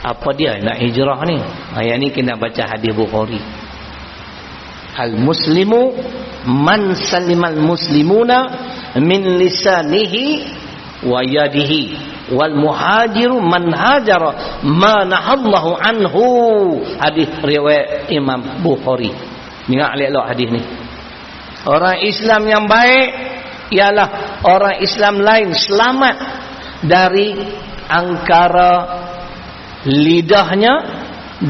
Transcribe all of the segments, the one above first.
Apa dia nak hijrah ni? Yang ni kena baca hadis Bukhari. Al-muslimu man salimal muslimuna min lisanihi wa yadihi, wal muhajiru man hajara ma nahallahu anhu. Hadis riwayat Imam Bukhari. Ingat elok hadis ni. Orang Islam yang baik ialah orang Islam lain selamat dari angkara lidahnya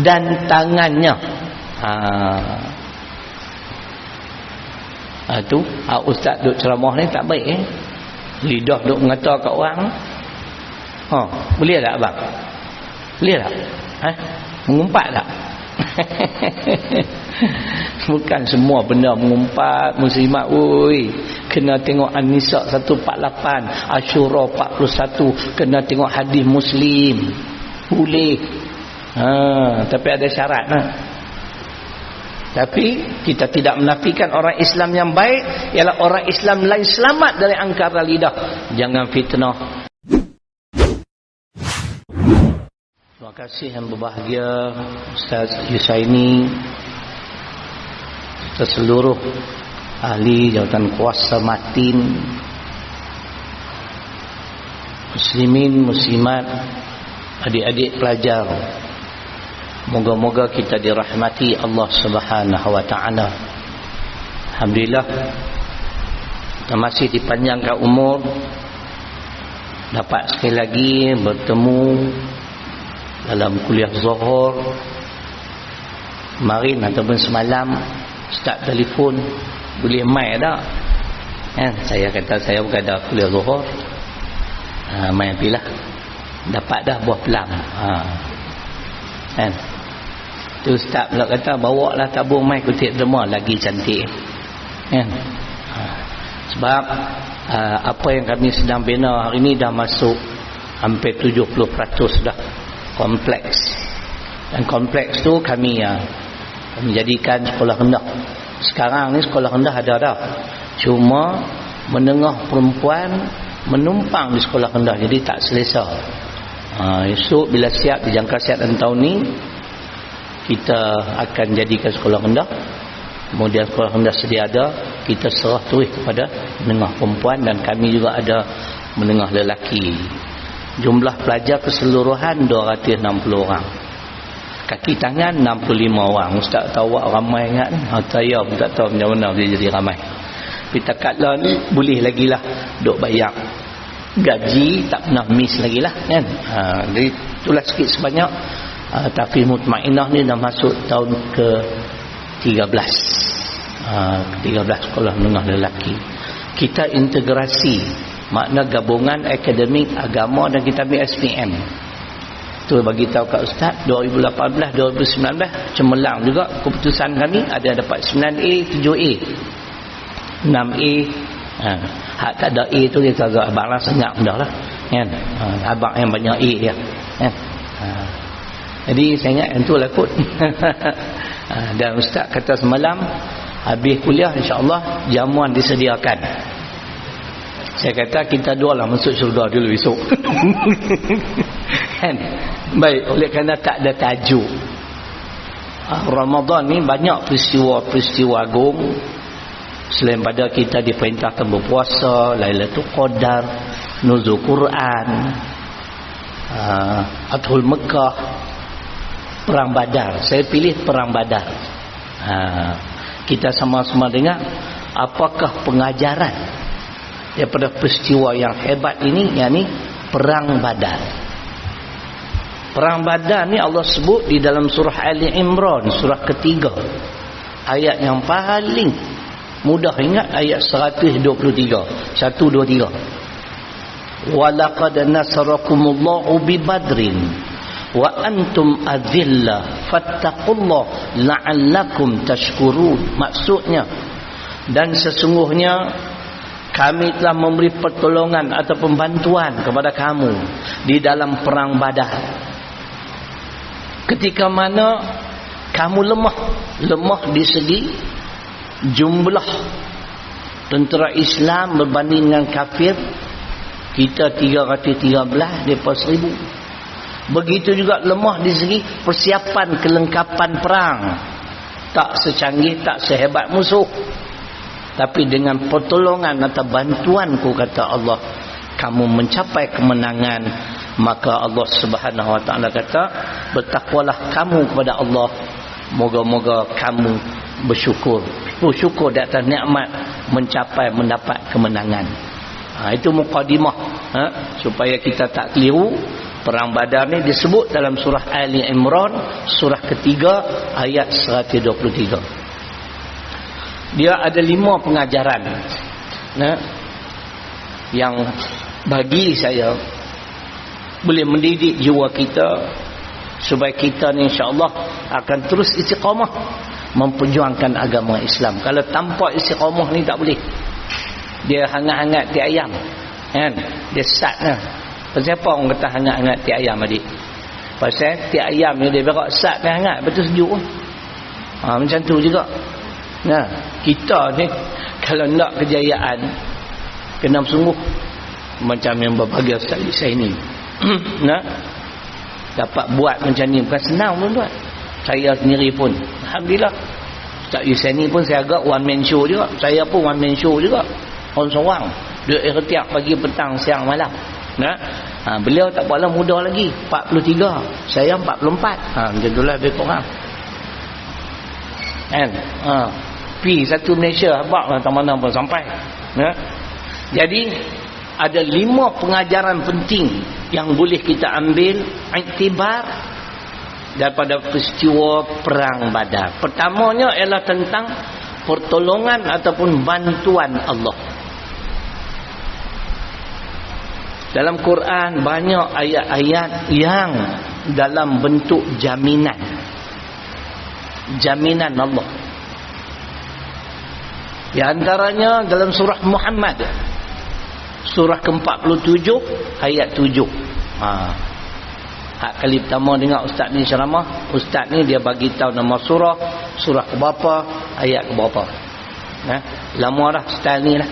dan tangannya. Tu ustaz duk ceramah ni tak baik lidah duk mengata kat orang. Boleh tak abang? Boleh tak? Mengumpat tak? Bukan semua benda mengumpat. Muslimat kena tengok An-Nisa 148, Asyura 41, kena tengok hadis Muslim. Boleh. Tapi ada syarat lah. Tapi kita tidak menafikan orang Islam yang baik ialah orang Islam lain selamat dari angkara lidah. Jangan fitnah. Terima kasih yang berbahagia Ustaz Yusaini, seluruh ahli jawatan kuasa Matin, muslimin, muslimat, adik-adik pelajar. Moga-moga kita dirahmati Allah Subhanahu wa taala. Alhamdulillah kita masih dipanjangkan umur, dapat sekali lagi bertemu dalam kuliah Zuhur kemarin ataupun semalam. Ustaz telefon, boleh mai tak? Saya kata saya bukan ada kuliah Zuhur. Mai apilah. Dapat dah buah pelam. Tu Ustaz pula kata bawa lah tabung mai kutip derma lagi cantik. Sebab apa yang kami sedang bina hari ni dah masuk hampir 70% dah kompleks. Dan kompleks tu kami menjadikan sekolah rendah. Sekarang ni sekolah rendah ada dah, cuma menengah perempuan menumpang di sekolah rendah, jadi tak selesa. Esok bila siap dijangka siap dan tahun ni kita akan jadikan sekolah rendah. Kemudian sekolah rendah sedia ada, kita serah terus kepada menengah perempuan, dan kami juga ada menengah lelaki. Jumlah pelajar keseluruhan 260 orang. Kaki tangan 65 orang. Ustaz tahu ramai ingat. Saya pun tak tahu macam mana dia jadi ramai. Tapi takatlah ni boleh lagi lah duk bayar gaji, tak pernah miss lagi lah kan. Jadi itulah sikit sebanyak. Tapi Mutmainah ni dah masuk tahun ke 13. 13 sekolah menengah lelaki. Kita integrasi, makna gabungan akademik, agama, dan kita ambil SPM. Tu bagi tahu kat Ustaz 2018 2019 cemerlang juga keputusan kami. Ada dapat 9A 7A 6A. Hak tak ada A tu kita agak abang lah senyap dah lah kan. Abang yang banyak A ya kan. Jadi saya ingat yang tu lah kot. Dan Ustaz kata semalam habis kuliah insya-Allah jamuan disediakan. Saya kata kita dua lah masuk syurga dulu esok. Kan? Baik, oleh kerana tak ada tajuk. Ramadan ni banyak peristiwa-peristiwa agung. Selain pada kita diperintahkan berpuasa, Lailatul Qadar, nuzul Quran, Fathul Mekah, Perang Badar. Saya pilih Perang Badar. Kita sama-sama dengar apakah pengajaran daripada peristiwa yang hebat ini, yakni Perang Badar. Perang Badar ni Allah sebut di dalam surah Ali Imran, surah ketiga, ayat yang paling mudah ingat, ayat 123. 123. Walaqad nasarakumullahu bi badrin wa antum adillah fattaqullaha la'allakum tashkurun. Maksudnya, dan sesungguhnya kami telah memberi pertolongan atau pembantuan kepada kamu di dalam perang Badar, ketika mana kamu lemah di segi jumlah tentera Islam berbanding dengan kafir. Kita 313, mereka 1000. Begitu juga lemah di segi persiapan kelengkapan perang. Tak secanggih, tak sehebat musuh. Tapi dengan pertolongan atau bantuanku, kata Allah, kamu mencapai kemenangan. Maka Allah Subhanahu Wa Taala kata, bertakwalah kamu kepada Allah. Moga-moga kamu bersyukur di atas nikmat, mendapat kemenangan. Itu mukadimah, supaya kita tak keliru. Perang Badar ni disebut dalam surah Ali Imran, surah ketiga, ayat 123. Dia ada 5 pengajaran yang bagi saya boleh mendidik jiwa kita, supaya kita ni insya-Allah akan terus istiqamah memperjuangkan agama Islam. Kalau tanpa istiqamah ni tak boleh. Dia hangat-hangat ti ayam, kan? Dia sat lah. Pasal apa orang kata hangat-hangat ti ayam adik? Pasal ti ayam ni dia berak sat dan hangat, betul sejuk. Macam tu juga. Nah, kita ni kalau nak kejayaan kena bersungguh. Macam yang berbahagia sekali saya ni. Nah, dapat buat macam ni bukan senang pun buat. Saya sendiri pun alhamdulillah. Ustaz Yusani pun saya agak one man show juga. Saya pun one man show juga. Orang seorang. Dia ikhtiar pagi, petang, siang, malam. Nah, beliau tak berapa muda lagi, 43, saya 44. Macam itulah lebih kurang. Kan? Pi satu Malaysia habaq lah, tak mana pun sampai. Nah. Jadi ada 5 pengajaran penting yang boleh kita ambil iktibar daripada peristiwa perang Badar. Pertamanya ialah tentang pertolongan ataupun bantuan Allah. Dalam Quran banyak ayat-ayat yang dalam bentuk jaminan. Jaminan Allah. Di antaranya dalam surah Muhammad, surah ke-47 ayat 7. Hak kali pertama dengar ustaz ni ceramah, ustaz ni dia bagi tahu nama surah ke berapa, ayat ke berapa. Lama dah style ni lah.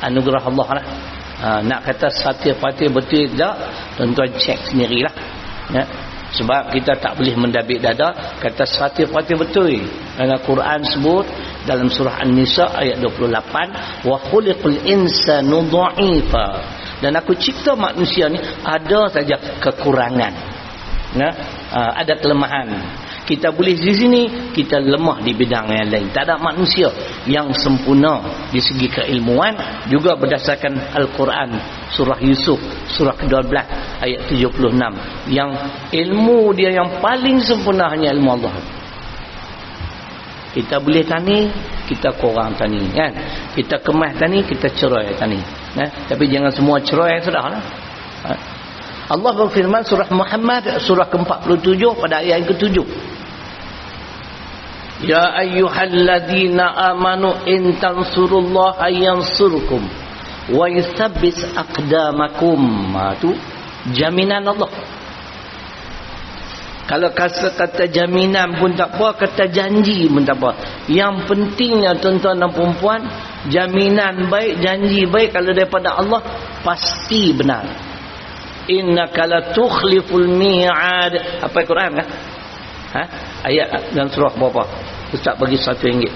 Anugerah Allah lah. Nak kata Fatihah betul tak, tuan-tuan cek sendirilah. Sebab kita tak boleh mendabik dada kata Fatihah betul. Kerana Quran sebut dalam surah An-Nisa ayat 28, wa khuliqal insanu dha'ifa. Dan aku cipta manusia ni ada saja kekurangan. Ada kelemahan. Kita boleh di sini, kita lemah di bidang yang lain. Tak ada manusia yang sempurna di segi keilmuan. Juga berdasarkan Al-Quran, surah Yusuf, surah ke-12 ayat 76, yang ilmu dia yang paling sempurna hanya ilmu Allah. Kita boleh tani, kita kurang tani, kan? Kita kemas tani, kita cerai tani. Tapi jangan semua cerai, sudahlah. Allah berfirman surah Muhammad surah ke-47 pada ayat yang ke-7. Ya ayyuhalladzina amanu in tansurullaha yansurkum wa yuthabbit aqdamakum. Itu jaminan Allah. Kalau kata jaminan pun tak apa, kata janji pun tak apa. Yang pentingnya tuan-tuan dan perempuan, jaminan baik, janji baik kalau daripada Allah pasti benar. Innaka la tukhliful mi'ad. Apa Quran kan? Ayat dalam surah berapa? Ustaz bagi RM1.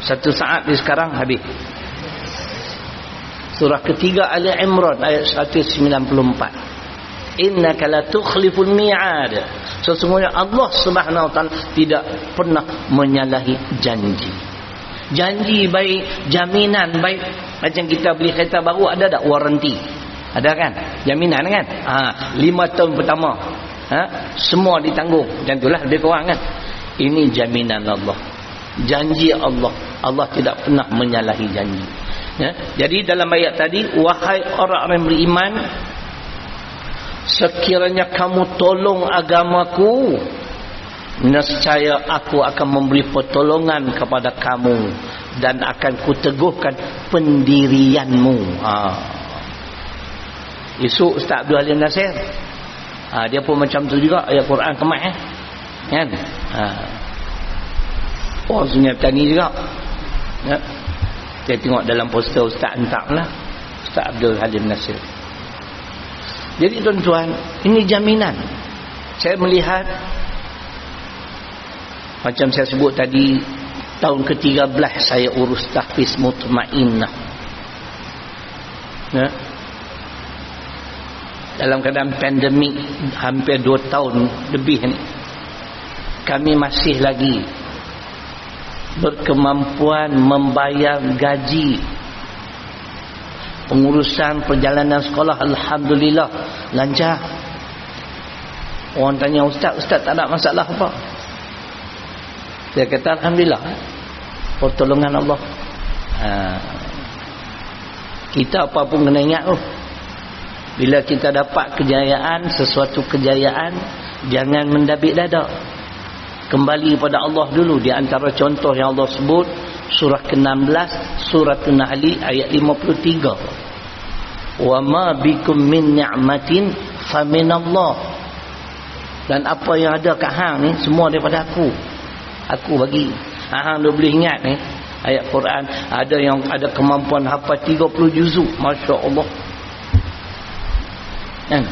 Satu saat di sekarang habis. Surah ketiga Ali Imran ayat 194. Innaka la tukhliful mi'ad. Sesungguhnya Allah Subhanahu Wa Taala tidak pernah menyalahi janji. Janji baik, jaminan baik. Macam kita beli kereta baru, ada tak waranti? Ada kan? Jaminan kan? 5 tahun pertama semua ditanggung. Macam itulah lebih kurang kan? Ini jaminan Allah. Janji Allah. Allah tidak pernah menyalahi janji. Jadi dalam ayat tadi, wahai orang yang beriman, sekiranya kamu tolong agamaku, nescaya aku akan memberi pertolongan kepada kamu dan akan kuteguhkan pendirianmu. Esok Ustaz Abdul Halim Nasir, dia pun macam tu juga ayat Quran kemas kan? Oh, Sungai Petani juga. Saya tengok dalam poster Ustaz hantar lah, Ustaz Abdul Halim Nasir. Jadi tuan-tuan, ini jaminan. Saya melihat macam saya sebut tadi, tahun ke-13 saya urus tahfiz mutmainnah. Ya. Dalam keadaan pandemik hampir 2 tahun lebih ni, kami masih lagi berkemampuan membayar gaji. Pengurusan perjalanan sekolah alhamdulillah lancar. Orang tanya, ustaz tak ada masalah apa? Saya kata alhamdulillah, pertolongan Allah. Kita apa pun kena ingat bila kita dapat kejayaan, sesuatu kejayaan, jangan mendabik dada. Kembali pada Allah dulu. Di antara contoh yang Allah sebut, surah ke-16 surah An-Nahl ayat 53. Wa ma bikum min ni'matin faminallah. Dan apa yang ada kat hang ni semua daripada aku. Aku bagi. Hang dah boleh ingat ni ayat Quran, ada yang ada kemampuan hafal 30 juzuk, masya-Allah. Kan?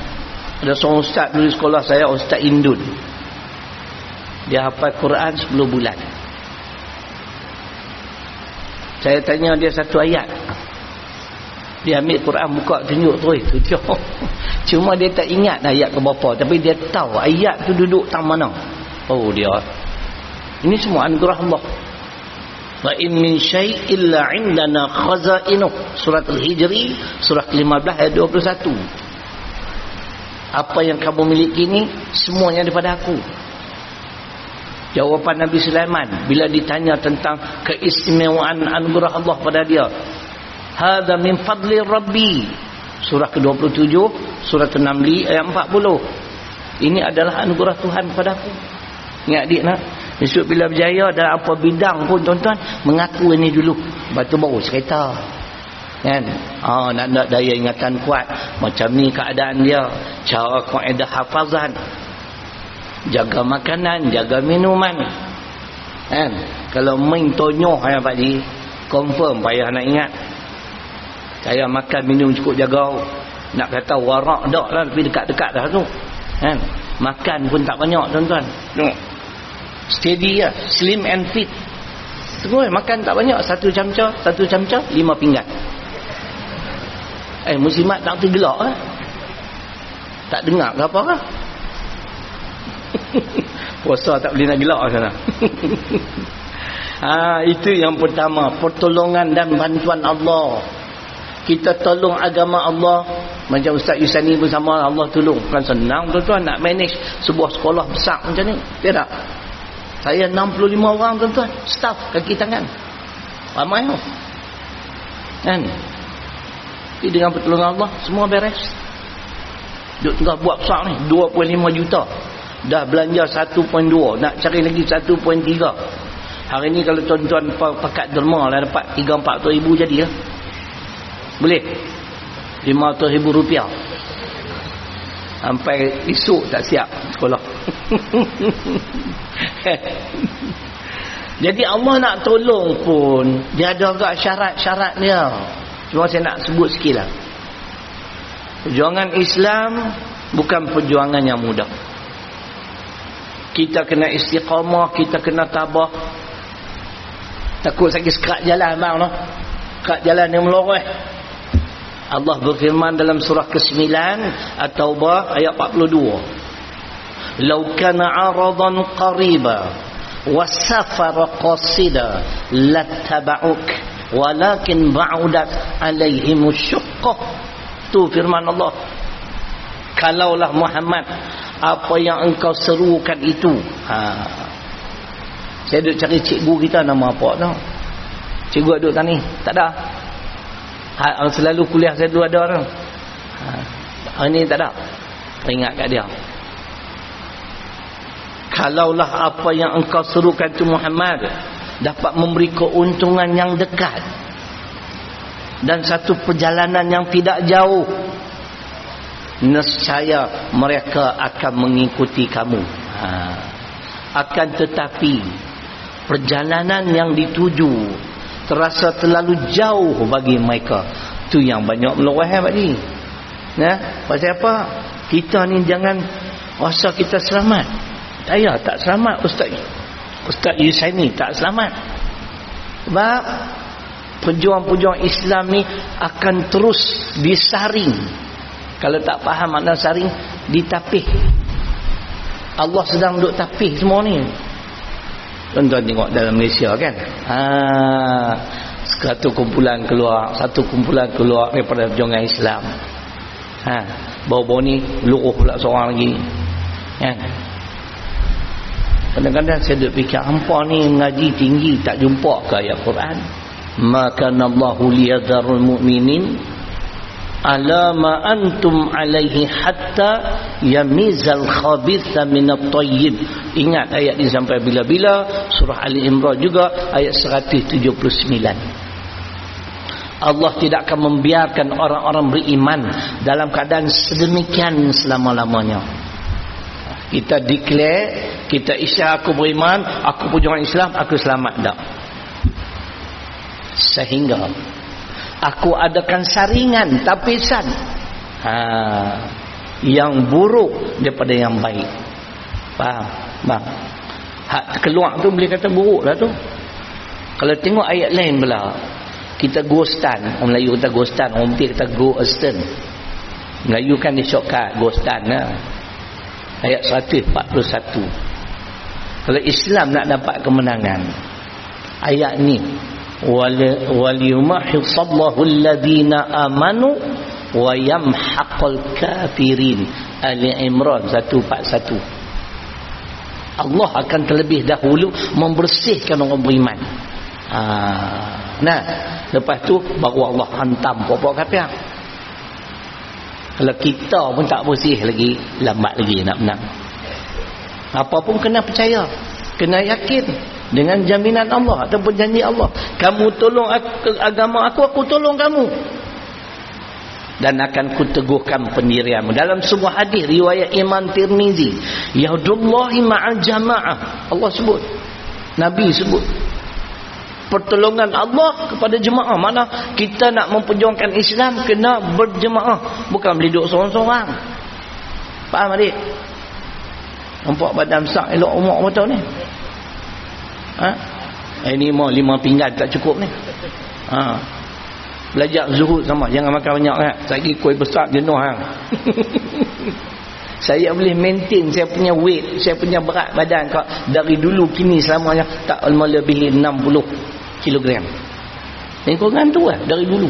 Ada seorang ustaz dulu sekolah saya, Ustaz Indun. Dia hafal Quran 10 bulan. Saya tanya dia satu ayat, dia ambil Quran buka tunjuk tu dia. Cuma dia tak ingat ayat ke berapa, tapi dia tahu ayat tu duduk tang mana. Oh dia. Ini semua anugerah Allah. Wa in min syai' illa 'indana khazainuh. Surah Al-Hijri surah ke-15 ayat 21. Apa yang kamu miliki ni semuanya daripada aku. Jawapan Nabi Sulaiman bila ditanya tentang keistimewaan anugerah Allah pada dia, hadza min fadli rabbi, surah ke-27 surah An-Naml ayat 40. Ini adalah anugerah Tuhan padaku. Ingat adik nak, besok bila berjaya dalam apa bidang pun tuan-tuan, mengaku ini dulu, batu baru cerita kan. Nak daya ingatan kuat, macam ni keadaan dia, cara kaedah hafazan, jaga makanan, jaga minuman kan. Kalau main tonyoh yang Pak Ji, confirm payah nak ingat. Saya makan minum cukup jaga. Nak kata warak dak lah, tapi dekat-dekat dah tu kan. Makan pun tak banyak tuan-tuan. Tengok, steady lah, slim and fit. Terus makan tak banyak, 1 camca 5 pinggan. Muslimat tak tergelak lah, tak dengar ke apa lah. Puasa tak boleh nak gelak sana. Itu yang pertama, pertolongan dan bantuan Allah. Kita tolong agama Allah. Macam Ustaz Yusani pun sama, Allah tolong. Bukan senang tuan-tuan nak manage sebuah sekolah besar macam ni. Tidak. Saya 65 orang tuan-tuan, staff kaki tangan, ramai kan. Tapi dengan pertolongan Allah semua beres. Duk tengah buat besar ni 2.5 juta. Dah belanja 1.2, nak cari lagi 1.3. Hari ni kalau tuan-tuan pakat derma lah, dapat 3-4 ribu jadilah. Boleh 500 ribu rupiah. Sampai esok tak siap sekolah. Jadi Allah nak tolong pun dia ada agak syarat-syarat dia. Cuma saya nak sebut sikit lah. Perjuangan Islam bukan perjuangan yang mudah. Kita kena istiqamah, kita kena tabah. Takut sakit sekat jalan bang no. Sekat jalan yang meloreh. Allah berfirman dalam surah ke-9 At-Taubah ayat 42. Lau kana 'aradan qariba was-safara qasida lattaba'uk walakin ba'udat 'alaihimus syuqqah. Tu firman Allah. Kalaulah Muhammad, apa yang engkau serukan itu. Saya duduk cari cikgu kita, nama apa tau. Cikgu duduk tani, tak ada. Selalu kuliah saya dulu ada tau. Hari ni tak ada. Ingat kat dia. Kalaulah apa yang engkau serukan itu Muhammad dapat memberi keuntungan yang dekat dan satu perjalanan yang tidak jauh, nescaya mereka akan mengikuti kamu. Akan tetapi perjalanan yang dituju terasa terlalu jauh bagi mereka. Tu yang banyak meluah Pak Ji. Pasal apa? Kita ni jangan rasa kita selamat. Tak selamat Ustaz Yusaini tak selamat. Sebab pejuang-pejuang Islam ni akan terus disaring. Kalau tak faham makna saring, ditapih. Allah sedang duk tapih semua ni. Tuan-tuan tengok dalam Malaysia kan, satu kumpulan keluar daripada perjuangan Islam. Baru-baru ni luruh pula seorang lagi kan. Kadang-kadang saya duk fikir, hampa ni mengaji tinggi tak jumpa ke ayat Quran, maka Allahu liyadharul mu'minin ala ma antum alaihi hatta yamizal khabitha minat tayyib. Ingat ayat ni sampai bila-bila. Surah Ali Imran juga ayat 179. Allah tidak akan membiarkan orang-orang beriman dalam keadaan sedemikian selama-lamanya. Kita declare, kita isyar aku beriman, aku perjuangan Islam, aku selamat tak? Sehingga aku adakan saringan, tapisan yang buruk daripada yang baik. Faham? Bang, hak keluar tu boleh kata buruk lah tu. Kalau tengok ayat lain pula, kita ghostan, orang Melayu kata ghostan, orang Putih kata ghostan. Melayu kan dia shortcut ghostan lah. Ayat 141. Kalau Islam nak dapat kemenangan, ayat ni, waliyumahhisallahu alladhina amanu wa yamhaqal kafirin. Ali Imran 141. Allah akan terlebih dahulu membersihkan orang beriman. Lepas tu baru Allah hantam pokok kafir. Kalau kita pun tak bersih lagi, lambat lagi nak menang. Apa pun kena percaya, kena yakin dengan jaminan Allah ataupun janji Allah. Kamu tolong agama aku tolong kamu. Dan akan kuteguhkan pendirianmu. Dalam sebuah hadis riwayat Imam Tirmizi, yadullahi ma'al jama'ah. Allah sebut, Nabi sebut, pertolongan Allah kepada jemaah. Mana kita nak memperjuangkan Islam, kena berjemaah, bukan boleh duduk seorang-seorang. Faham adik? Nampak badan besar elok umur betul ni? Ini mau 5 pinggan tak cukup ni. Belajar zuhud sama, jangan makan banyak kan. Lagi kuih besar jenuh hang. Saya boleh maintain saya punya weight, saya punya berat badan dari dulu kini selamanya tak melebihi 60 kilogram. Ini kurang tu lah dari dulu.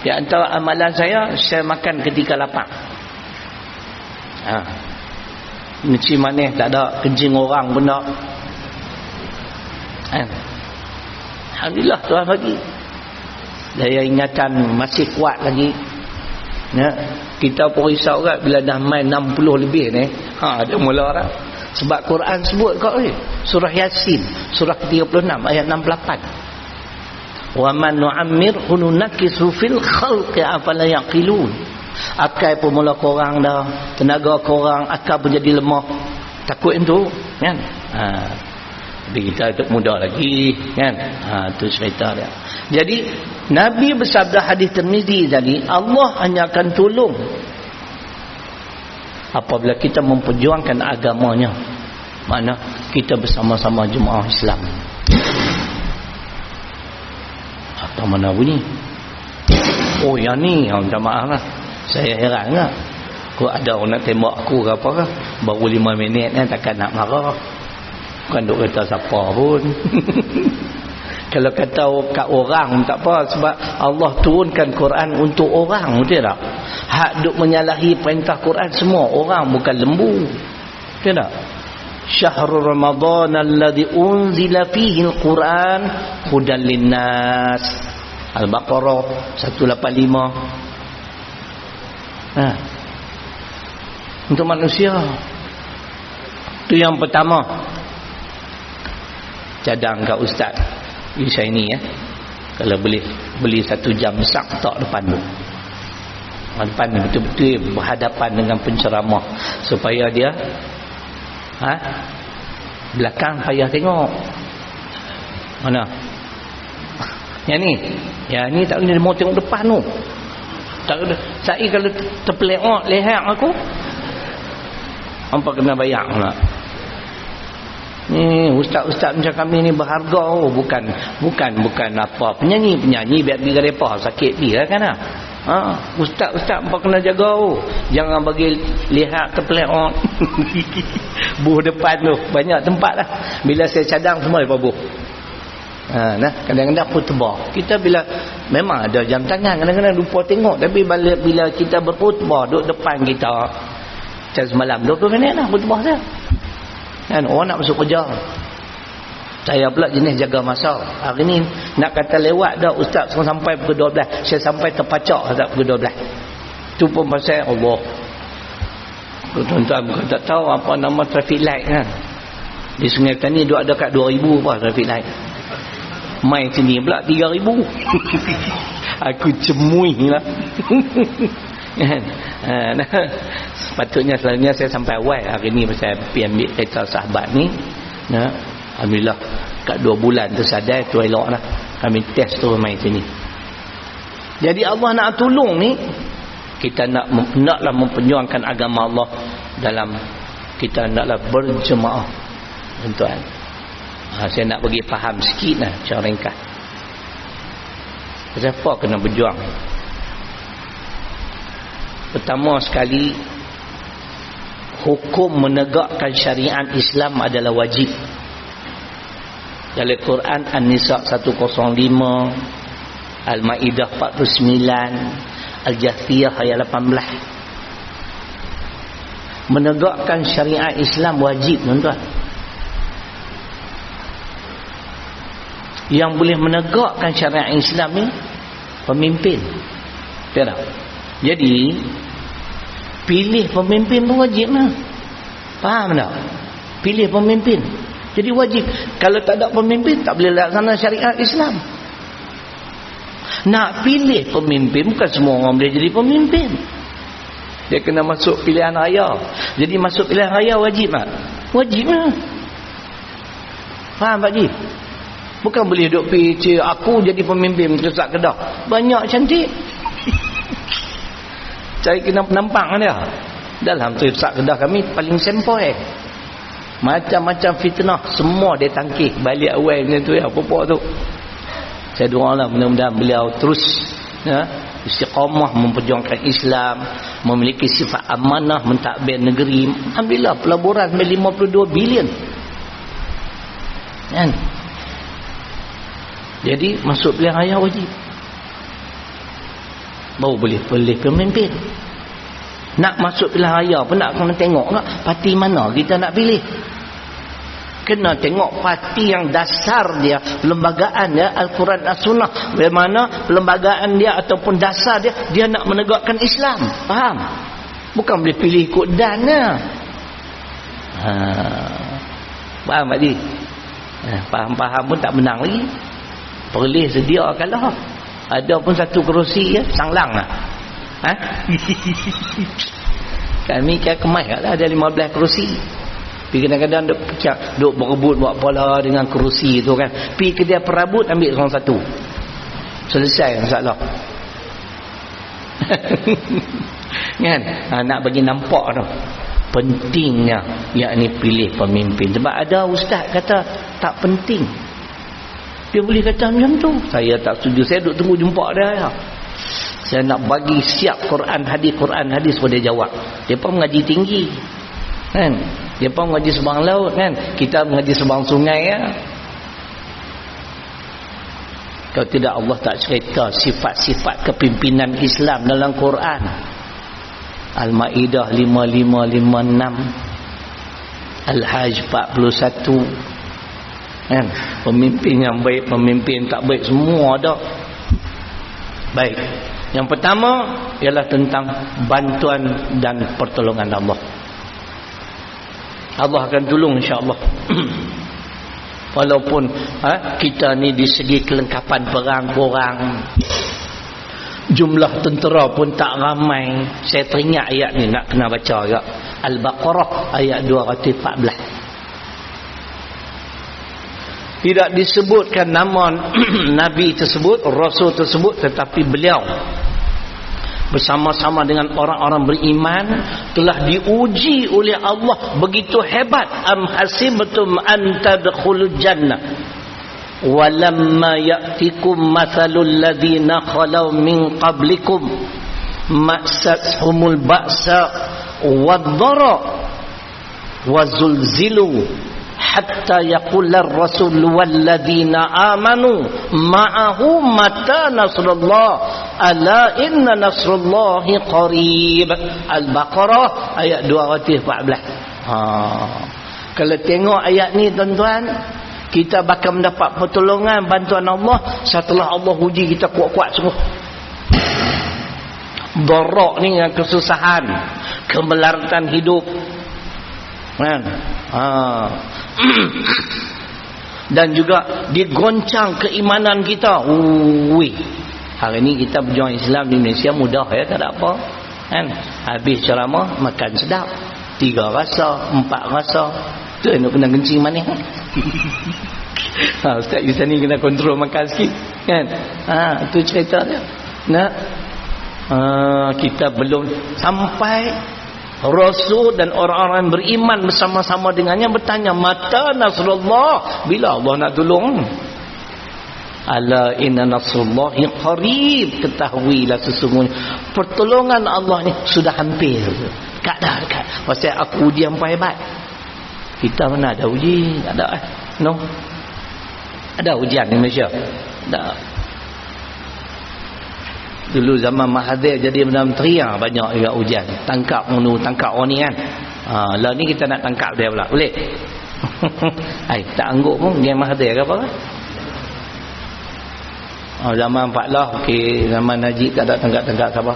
Di antara amalan saya makan ketika lapar. Ngeci manis tak ada, kencing orang pun tak. Alhamdulillah Tuhan bagi. Daya ingatan masih kuat lagi. Kita pun risau kan bila dah main 60 lebih ni. Dia mula dah. Sebab Quran sebut kat ni, surah Yasin, surah ke-36 ayat 68. Wa man nu'ammirhu nunakkisu fil khalqi afala yaqilun. Akal pun mula korang dah, tenaga korang, akal pun jadi lemah. Takut itu kan? Tapi kita tak muda lagi kan? Tu cerita dia. Jadi Nabi bersabda hadis Tirmizi tadi, Allah hanya akan tolong apabila kita memperjuangkan agamanya. Mana kita bersama-sama jemaah Islam. Apa mana bunyi? Oh yang ni, minta maaf lah. Saya heran lah. Kalau ada orang nak tembak aku ke apa ke, baru 5 minit kan, takkan nak marah. Bukan duk kata siapa pun. Kalau kata kat orang tak apa, sebab Allah turunkan Quran untuk orang, betul tak? Hak duk menyalahi perintah Quran semua orang, bukan lembu. Betul tak? Syahrul Ramadan alladhi unzila fihi al-Quran hudan linnas. Al-Baqarah 185. Untuk manusia. Itu yang pertama. Cadang kat ustaz Yusaini ya. Kalau boleh beli 1 jam sak tak depan tu. Depan ni betul-betul berhadapan dengan penceramah supaya dia belakang payah tengok. Mana? Yang ni tak boleh mau tengok depan tu. Tak ada. Saya kalau terpeleok leher aku, hampa kena bayar pula. Ni ustaz-ustaz macam kami ni berharga. Oh, bukan apa penyanyi biar dia depa sakit dia kan ah. Ustaz hampa kena jaga. Oh. Jangan bagi lihat terpeleok. Buh depan tu banyak tempat lah. Bila saya cadang semua depa buh. Nah, kadang-kadang pun tebak. Kita bila memang ada jam tangan, kadang-kadang lupa tengok, tapi bila kita berkhutbah duduk depan kita macam semalam 20 minit lah khutbah saya. Kan orang nak masuk kerja. Saya pula jenis jaga masa. Hari ni nak kata lewat dah ustaz sampai pukul 12. Saya sampai terpacak dah pukul 12. Tu pun pasal Allah. Tuan-tuan bukan tak tahu apa nama traffic light kan. Di Sungai Petani duk ada kat 2000 apa traffic light. Mai sini pula 3000. Aku cemui lah. Sepatutnya selalunya saya sampai awal. Hari ni saya pergi ambil kereta sahabat ni. Alhamdulillah kat 2 bulan tu sadar tu elok lah. Kami test tu main sini. Jadi Allah nak tolong ni, kita naklah memperjuangkan agama Allah dalam kita naklah berjemaah. Tuan. Saya nak bagi faham sikit lah secara ringkas. Siapa kena berjuang? Pertama sekali, hukum menegakkan syariat Islam adalah wajib. Dalam Quran An-Nisa 105, Al-Maidah 49, Al-Jathiyah ayat 18. Menegakkan syariat Islam wajib, tuan-tuan. Yang boleh menegakkan syariat Islam ni pemimpin. Tidak. Jadi pilih pemimpin pun wajib lah. Faham tak? Pilih pemimpin. Jadi wajib. Kalau tak ada pemimpin, tak boleh laksana syariat Islam. Nak pilih pemimpin, bukan semua orang boleh jadi pemimpin. Dia kena masuk pilihan raya. Jadi masuk pilihan raya wajib tak? Wajib lah. Faham Pak Ji? Bukan boleh duduk pergi aku jadi pemimpin Pusat Kedah. Banyak cantik. Cari kena penampang dia. Dalam tu Pusat Kedah kami paling sempoi. Macam-macam fitnah semua dia tangkih balik awal macam tu ya, apa-apa tu. Saya doalah mudah-mudahan beliau terus istiqamah memperjuangkan Islam, memiliki sifat amanah, mentadbir negeri. Alhamdulillah pelaburan 52 bilion. Kan? Jadi masuk pilihan raya wajib. Baru boleh pemimpin. Nak masuk pilihan raya pun nak kena tengok tak parti mana kita nak pilih. Kena tengok parti yang dasar dia, perlembagaan dia Al-Quran As-Sunnah. Bagaimana perlembagaan dia ataupun dasar dia, dia nak menegakkan Islam. Faham? Bukan boleh pilih ikut dan lah. Faham Pak Di? Faham-faham pun tak menang lagi. Perlis sedia kalah. Ada pun satu kerusi ya, sanglang lah. Kami kan kemai lah ada 15 kerusi. Pergi kadang-kadang duk berebut buat pola dengan kerusi tu kan. Pergi ke dia perabot ambil orang satu. Selesai masalah. Kan? Nak bagi nampak tu. Pentingnya yakni pilih pemimpin. Sebab ada ustaz kata tak penting. Dia boleh kata macam tu. Saya tak setuju. Saya duduk tunggu jumpa dia. Saya nak bagi siap Quran hadis pun dia jawab. Dia pun mengaji tinggi. Kan? Dia pun mengaji sebang laut kan. Kita mengaji sebang sungai ya. Kalau tidak Allah tak cerita sifat-sifat kepimpinan Islam dalam Quran. Al-Maidah 5556, Al-Hajj 41. Kan? Pemimpin yang baik, pemimpin tak baik, semua ada. Baik. Yang pertama ialah tentang bantuan dan pertolongan Allah. Allah akan tolong insya-Allah. Walaupun kita ni di segi kelengkapan perang kurang, jumlah tentera pun tak ramai. Saya teringat ayat ni nak kena baca juga. Al-Baqarah ayat 214. Tidak disebutkan nama Nabi tersebut, Rasul tersebut, tetapi beliau bersama-sama dengan orang-orang beriman telah diuji oleh Allah begitu hebat. Am hasibtum an tadkhulul jannah walamma ya'tikum mathalul ladzina khalau min qablikum massatuhumul ba'sa wad-dara wa zulzilu hatta yaqular rasul walladzina amanu ma'ahu mata nasrullah ala inna nasrullahi qarib. Al-Baqarah ayat 214. Kalau tengok ayat ni tuan-tuan, kita bakal mendapat pertolongan bantuan Allah setelah Allah uji kita kuat-kuat sungguh. Darak ni dengan kesusahan, kemelaratan hidup kan? Dan juga digoncang keimanan kita. Hari ni kita berjuang Islam di Malaysia mudah ya, tak ada apa kan? Habis ceramah makan sedap, 3 rasa 4 rasa tu nak kena kencing manis. Ustaz kita ni kena kontrol makan sikit kan. Itu cerita dia. Kita belum sampai Rasul dan orang-orang beriman bersama-sama dengannya bertanya, mata nasrullah, bila Allah nak tolong? Ala inna nasrullahi qarib, ketahuilah sesungguhnya pertolongan Allah ni sudah hampir. Dekat. Pasal aku uji yang hebat. Kita mana ada uji? Tak ada no. Ada ujian di Malaysia? Tak. Dulu zaman Mahathir jadi Perdana Menteri, banyak juga ujian. Tangkap orang ni kan. Lah ni kita nak tangkap dia pula. Boleh? Tak angguk pun dia Mahathir ke apa kan? Zaman Pak Lah, okey, zaman Najib tak ada tangkap siapa.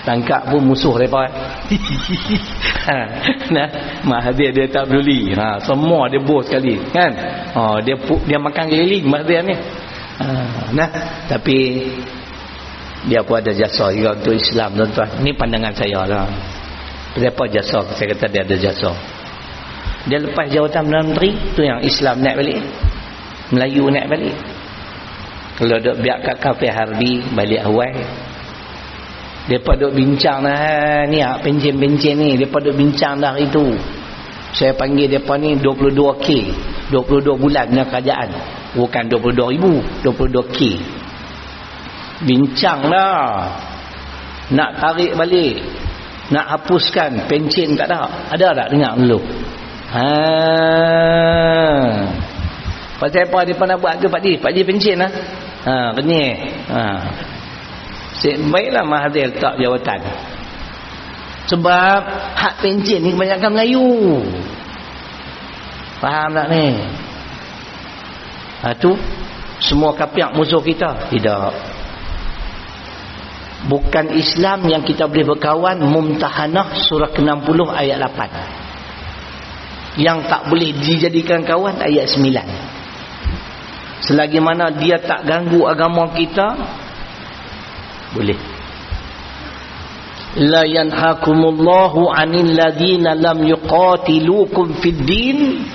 Tangkap pun musuh mereka. Mahathir dia tak peduli. Semua dia bos sekali kan. Dia makan keliling Mahathir ni. Tapi dia pun ada jasa juga untuk Islam tuan-tuan. Ini pandangan saya lah. Kenapa jasa? Saya kata dia ada jasa. Dia lepas jawatan Perdana Menteri tu yang Islam naik balik, Melayu naik balik. Kalau duk biar kat kafe Harbi balik awal, depa duk bincang dah ni pencen-pencen ni, depa duk bincang dah itu. Saya panggil depa ni 22K, 22 bulannya kerajaan. Bukan 22,000, 22K. Bincang dah. Nak tarik balik, nak hapuskan pencen tak ada. Ada tak dengar dulu? Pasal apa dia nak buat ke Pak Ji pencen lah. Kenyek. Baiklah Mahathir letak jawatan. Sebab hak pencen ni kebanyakan Melayu. Faham tak ni? Tu semua kapiak musuh kita. Tidak. Bukan Islam yang kita boleh berkawan. Mumtahanah surah ke-60 ayat 8. Yang tak boleh dijadikan kawan ayat 9. Selagi mana dia tak ganggu agama kita, boleh. La yanhakumullahu 'anil ladzina lam yuqatilukum fid din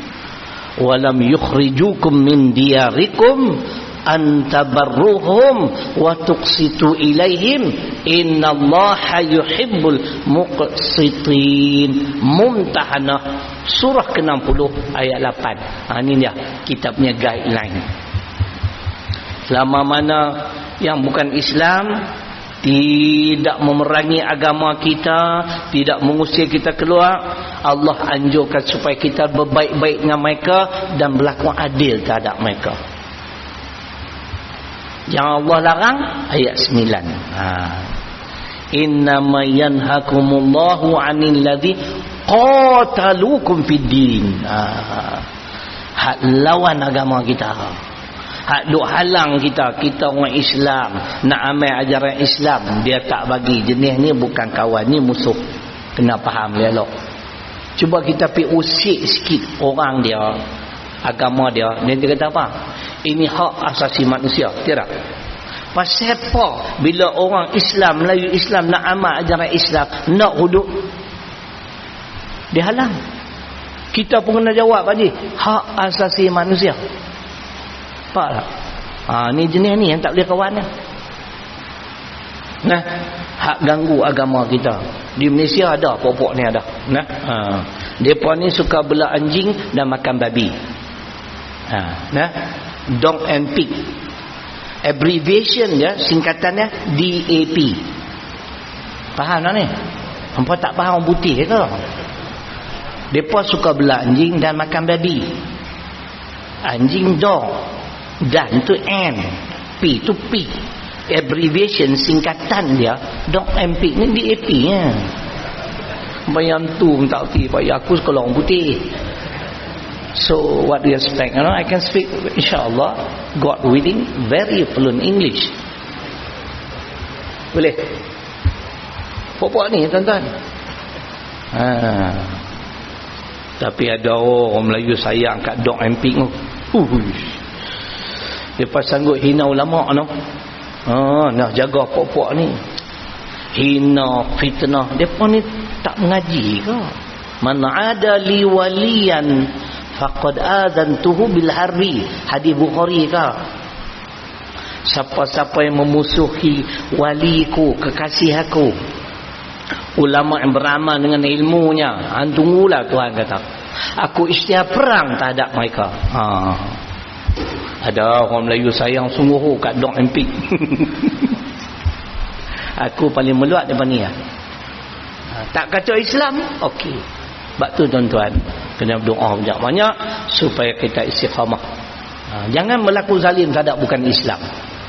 wa lam yukhrijukum min diyarikum an tabarruhum wa tuqsitu ilaihim innallaha yuhibbul muqsitin. Mumtahanah surah ke-60 ayat 8. Ini dia kita punya guideline. Selama mana yang bukan Islam tidak memerangi agama kita, tidak mengusir kita keluar, Allah anjurkan supaya kita berbaik-baik dengan mereka dan berlaku adil terhadap mereka. Yang Allah larang ayat 9. Innama yanhakumullahu 'anil ladzi qataluukum fid din. Hak lawan agama kita, hak duk halang kita orang Islam nak amal ajaran Islam, dia tak bagi. Jenis ni bukan kawan, ni musuh. Kena faham elok. Cuba kita pergi usik sikit orang dia, agama dia. Dia kata apa? Ini hak asasi manusia. Tidak. Pasal apa bila orang Islam, Melayu Islam nak amal ajaran Islam, nak hudud, dia halang. Kita pun kena jawab Pak Haji, hak asasi manusia. Nampak tak? Ni jenis ni yang tak boleh kawan ni. Nah, hak ganggu agama kita. Di Malaysia ada pokok ni ada. Nah, depa ni suka bela anjing dan makan babi. Nah, dog and pig. Abbreviation dia, singkatannya DAP. Faham tak ni? Hampa tak faham putih ke? Depa suka bela anjing dan makan babi. Anjing dog, dan tu N, P tu pig. Abbreviation singkatan dia dog and pig ni DAP nya. Bayang tu tak erti payah aku sekolah orang putih. So what do you expect? You know, I can speak insyaAllah God willing very fluent English. Boleh? Pokok ni tuan-tuan. Tapi ada orang Melayu sayang kat dog and pig tu. Dia sanggup hina ulama no. Nak jaga pokok ni. Hina, fitnah. Depa ni tak mengaji ke? Man ada li waliyan faqad adantuhu bil harbi. Hadis Bukhari ke? Siapa-siapa yang memusuhi waliku, kekasih aku, ulama yang beramal dengan ilmunya, tunggulah Tuhan kata, aku isytihar perang terhadap mereka. Ada orang Melayu sayang sungguh kat dog and pig. Aku paling meluat daripada ni lah. Tak kacau Islam, okey. Sebab tu tuan-tuan, kena berdoa banyak-banyak supaya kita istiqamah. Jangan berlaku zalim terhadap bukan Islam.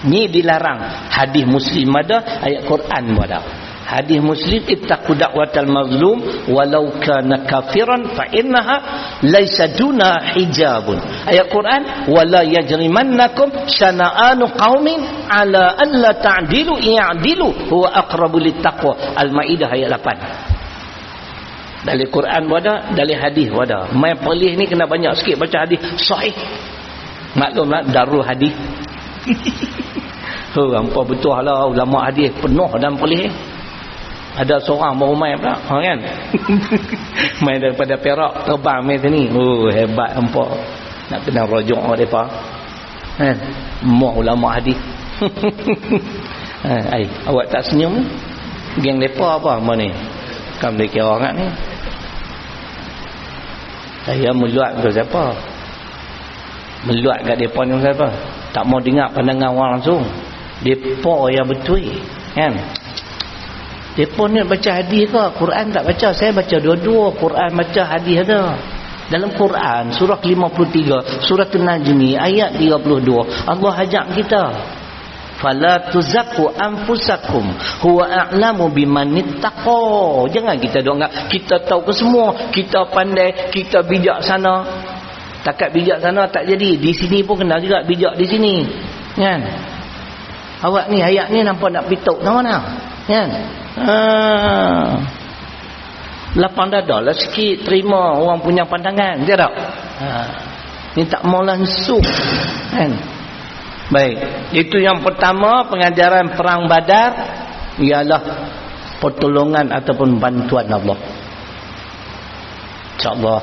Ni dilarang. Hadis Muslim ada, ayat Quran pun ada. Hadis Muslim, ittaqu da'watal mazlum walau kana kafiran fa innaha laisa duna hijabun. Ayat Quran, wala yajrimannakum syana'anu qaumin ala an la ta'dilu i'dilu huwa aqrabu littaqwa. Al-Maidah ayat 8. Dari Quran pun ada, dari hadis pun ada. Mai pelih ni kena banyak sikit baca hadis sahih. Maklumlah darul hadis. Hampa betul lah ulama hadis penuh dan pelih. Ada seorang baru main pula, kan? Main daripada Perak terbang main sini. Hebat hampa. Nak kena rujuk depa. Kan? Mau ulama hadis. Awak tak senyum? Geng depa apa hamba ni? Kam dia kira orang ni. Saya meluat ke siapa? Meluat kat depa ni siapa? Tak mau dengar pandangan orang langsung. Depa yang betul, kan? Depa ni baca hadis ke? Quran tak baca. Saya baca dua-dua. Quran baca, hadis ada. Dalam Quran surah 53, surah An-Najmi ayat 32, Allah ajak kita, fala tuzakku anfusakum huwa a'lamu biman ittaqa. Jangan kita dengar kita tahu ke semua, kita pandai, kita bijaksana. Takat bijaksana tak jadi. Di sini pun kena juga bijak di sini. Kan? Awak ni ayat ni nampak nak pituk mana? Kan? Lapang dada lah sikit, terima orang punya pandangan, dia tak? Ni tak mau langsung, kan? Baik, itu yang pertama, pengajaran perang Badar ialah pertolongan ataupun bantuan Allah. InsyaAllah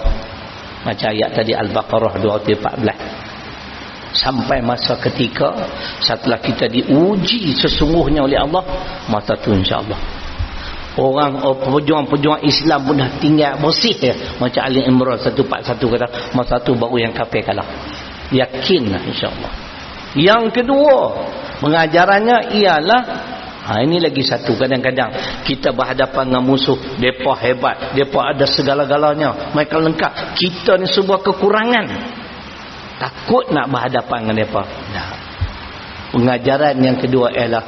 macam ayat tadi Al-Baqarah 214. Sampai masa ketika setelah kita diuji sesungguhnya oleh Allah, masa tu insyaAllah orang pejuang-pejuang Islam pun dah tinggal bersih ya. Macam Ali Imran 141 kata, masa tu baru yang kafir kalah. Yakinlah insyaAllah. Yang kedua pengajarannya ialah, ini lagi satu, kadang-kadang kita berhadapan dengan musuh, mereka hebat, mereka ada segala-galanya, mereka lengkap, kita ni sebuah kekurangan, takut nak berhadapan dengan mereka. Nah, pengajaran yang kedua ialah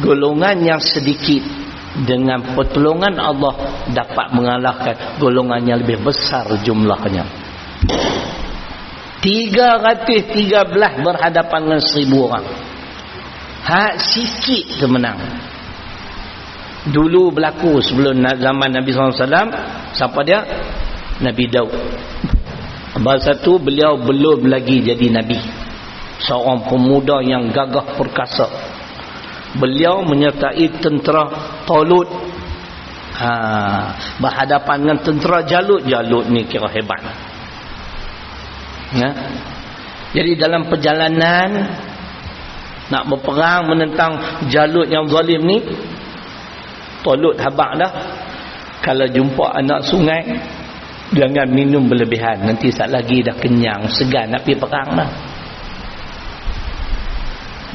golongan yang sedikit dengan pertolongan Allah dapat mengalahkan golongan yang lebih besar jumlahnya. 313 berhadapan dengan 1000 orang. Sikit tu menang. Dulu berlaku sebelum zaman Nabi SAW. Siapa dia? Nabi Daud. Masa tu beliau belum lagi jadi Nabi. Seorang pemuda yang gagah perkasa. Beliau menyertai tentera Talut. Berhadapan dengan tentera Jalut. Jalut ni kira hebat. Ya. Jadi dalam perjalanan nak berperang menentang Jalut yang zalim ni, Talut habaq dah, kalau jumpa anak sungai jangan minum berlebihan, nanti sat lagi dah kenyang segan nak pergi perang dah.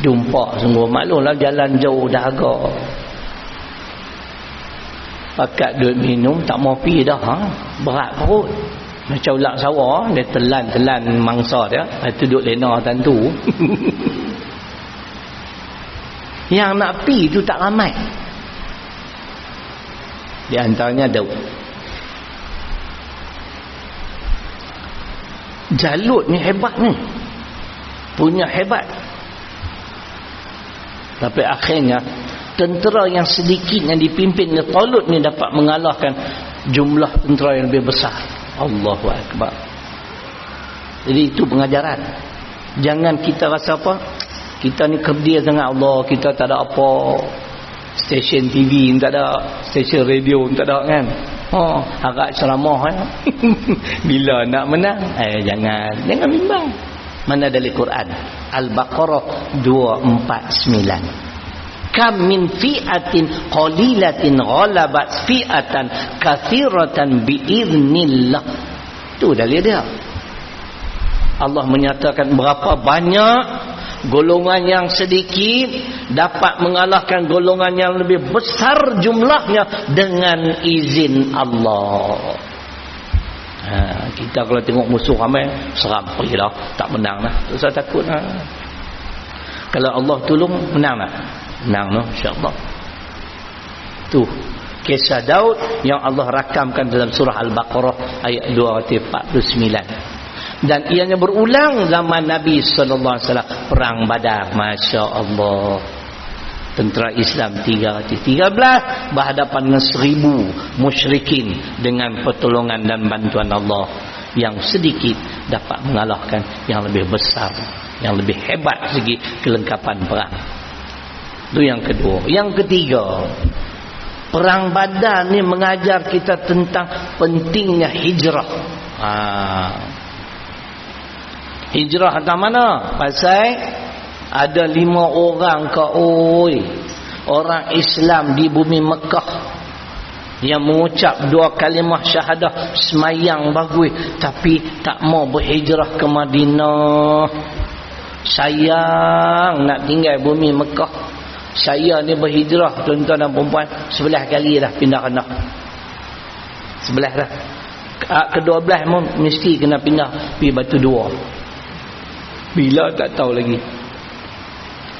Jumpa sungguh maklumlah jalan jauh dah agak, pakat duit minum tak mau pergi dah, berat perut. Macam ulak sawah, dia telan mangsa dia, lepas tu duduk lena tentu. Yang nak pergi tu tak ramai. Di antaranya Daud. Jalut ni hebat ni, punya hebat. Tapi akhirnya tentera yang sedikit yang dipimpin oleh Talut ni dapat mengalahkan jumlah tentera yang lebih besar. Allahu Akbar. Jadi itu pengajaran. Jangan kita rasa apa, kita ni kebdia sangat, Allah kita tak ada apa, stesen TV tak ada, stesen radio tak ada kan. Harap ceramah bila nak menang, jangan bimbang. Mana dari Quran Al-Baqarah 249, kam min fi'atin qalilatin ghalabat fi'atan katsiratan biiznillah. Tu dalil dia. Allah menyatakan berapa banyak golongan yang sedikit dapat mengalahkan golongan yang lebih besar jumlahnya dengan izin Allah. Kita kalau tengok musuh ramai, seram pergilah, tak menang lah, tak usah takut lah. Kalau Allah tolong, menang lah, menang lah insyaAllah. Tu kisah Daud yang Allah rakamkan dalam surah Al-Baqarah ayat 249. Dan ianya berulang zaman Nabi SAW, perang Badar. Masya Allah, tentera Islam 13 berhadapan dengan 1000 musyrikin, dengan pertolongan dan bantuan Allah yang sedikit dapat mengalahkan yang lebih besar, yang lebih hebat segi kelengkapan perang. Itu yang kedua. Yang ketiga, perang Badar ni mengajar kita tentang pentingnya hijrah. Hijrah ke mana? Pasal ada 5 orang orang Islam di bumi Mekah yang mengucap 2 kalimah syahadah, semayang bagus, tapi tak mau berhijrah ke Madinah. Sayang nak tinggal bumi Mekah. Saya ni berhijrah, tuan-tuan dan perempuan, 11 kali dah pindah kena. 11 dah. Ke-12 pun mesti kena pindah pergi Batu Dua. Bila tak tahu lagi.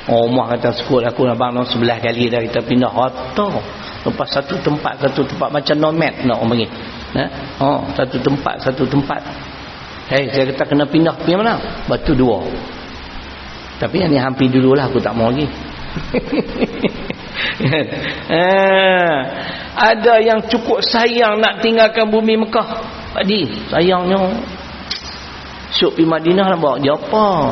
Rumah kata sekolah aku nak bangun 11 kali dah kita pindah harta. Lepas satu tempat macam nomad nak orang panggil. Satu tempat. Saya kata kena pindah pergi mana? Batu Dua. Tapi yang ni hampir dululah, aku tak mau lagi. Ada yang cukup sayang nak tinggalkan bumi Mekah. Tadi sayangnya syuk pergi Madinah nak bawa dia apa?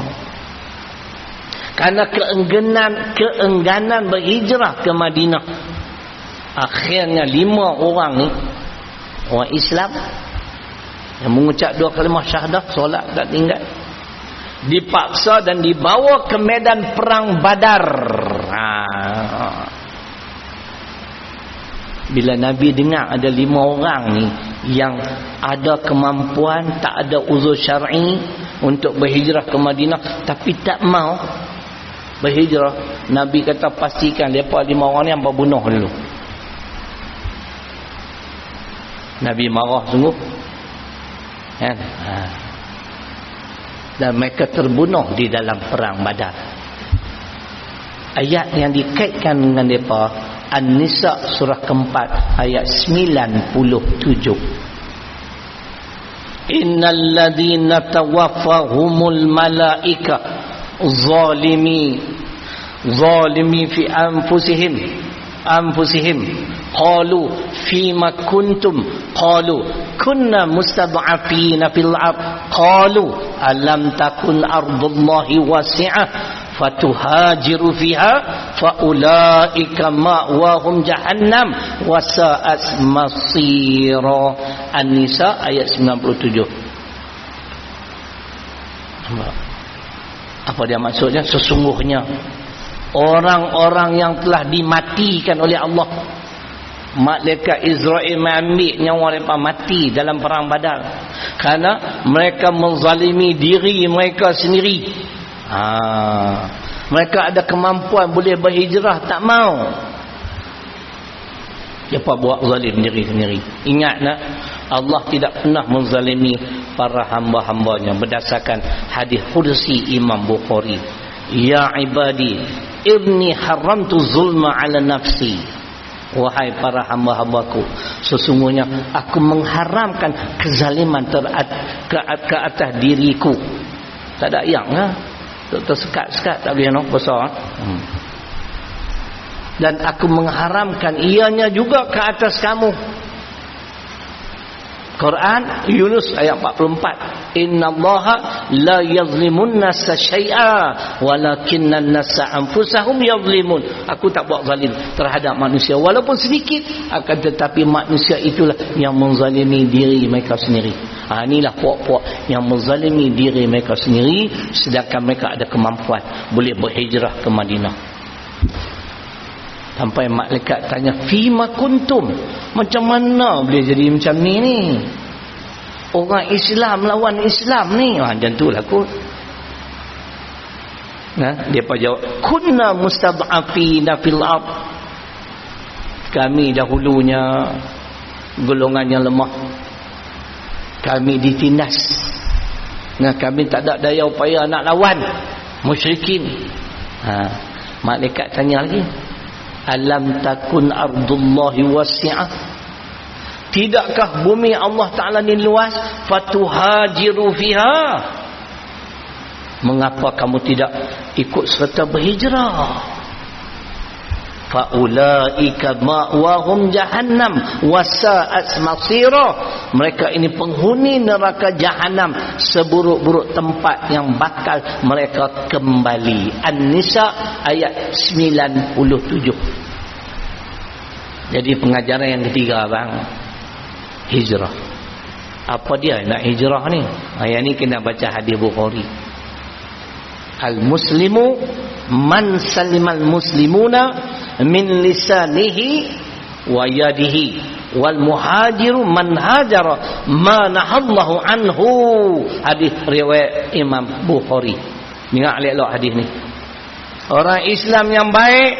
Karena keengganan berhijrah ke Madinah, akhirnya 5 orang ni, orang Islam yang mengucap 2 kalimah syahadah, solat tak tinggal, dipaksa dan dibawa ke medan perang Badar. Bila Nabi dengar ada 5 orang ni yang ada kemampuan, tak ada uzur syar'i untuk berhijrah ke Madinah, tapi tak mau berhijrah, Nabi kata pastikan mereka 5 orang ni hampa bunuh dulu. Nabi marah sungguh kan? Dan mereka terbunuh di dalam perang Badar. Ayat yang dikaitkan dengan mereka, An-Nisa surah keempat ayat 97. Innal ladzina tawaffahumul malaika zalimi fi anfusihim qalu fima kuntum qalu kunna mustad'afina fil ard qalu alam takun ardullahi wasi'ah fatuhajiru fiha faulaika ma'wahum jahannam wasa'at masira. An-Nisa ayat 97. Apa dia maksudnya? Sesungguhnya orang-orang yang telah dimatikan oleh Allah. Malaikat Israel mengambil nyawa mereka mati dalam perang Badar kerana mereka menzalimi diri mereka sendiri. Mereka ada kemampuan boleh berhijrah, tak mau. Siapa buat zalim diri sendiri? Ingat nak, Allah tidak pernah menzalimi para hamba-hambanya berdasarkan hadis qudsi Imam Bukhari. Ya ibadi, inni haramtu zulma ala nafsi. Wahai para hamba-hambaku, sesungguhnya aku mengharamkan kezaliman ke atas diriku. Tak ada yang lah. Tersekat-sekat tak boleh nak besar. Dan aku mengharamkan ianya juga ke atas kamu. Quran Yunus ayat 44. Innallaha la yazlimun nasa syai'a walakinnan nasa anfusahum yazlimun. Aku tak buat zalim terhadap manusia walaupun sedikit, akan tetapi manusia itulah yang menzalimi diri mereka sendiri. Inilah puak-puak yang menzalimi diri mereka sendiri sedangkan mereka ada kemampuan boleh berhijrah ke Madinah. Sampai malaikat tanya, fima kuntum, macam mana boleh jadi macam ni? Orang Islam lawan Islam ni. Macam tu lah kot. Dia pun jawab, kunna mustad'afina fil ard. Kami dahulunya golongan yang lemah, kami ditindas. Kami tak ada daya upaya nak lawan musyrikin. Malaikat tanya lagi, alam takun ardullahi wasi'ah, tidakkah bumi Allah Ta'ala ni luas, fatuhajiru fiha, mengapa kamu tidak ikut serta berhijrah? Faulaika ma'wahum jahannam wasa'at masira, mereka ini penghuni neraka jahanam, seburuk-buruk tempat yang bakal mereka kembali. An-Nisa ayat 97. Jadi pengajaran yang ketiga bang, hijrah. Apa dia nak hijrah ni? Yang ni kena baca hadis Bukhari. Al-muslimu man salimal muslimuna min lisanihi wa yadihi wal muhajiru man hajara ma nahallahu anhu. Hadis riwayat Imam Bukhari. Ingat elok hadis ni. Orang Islam yang baik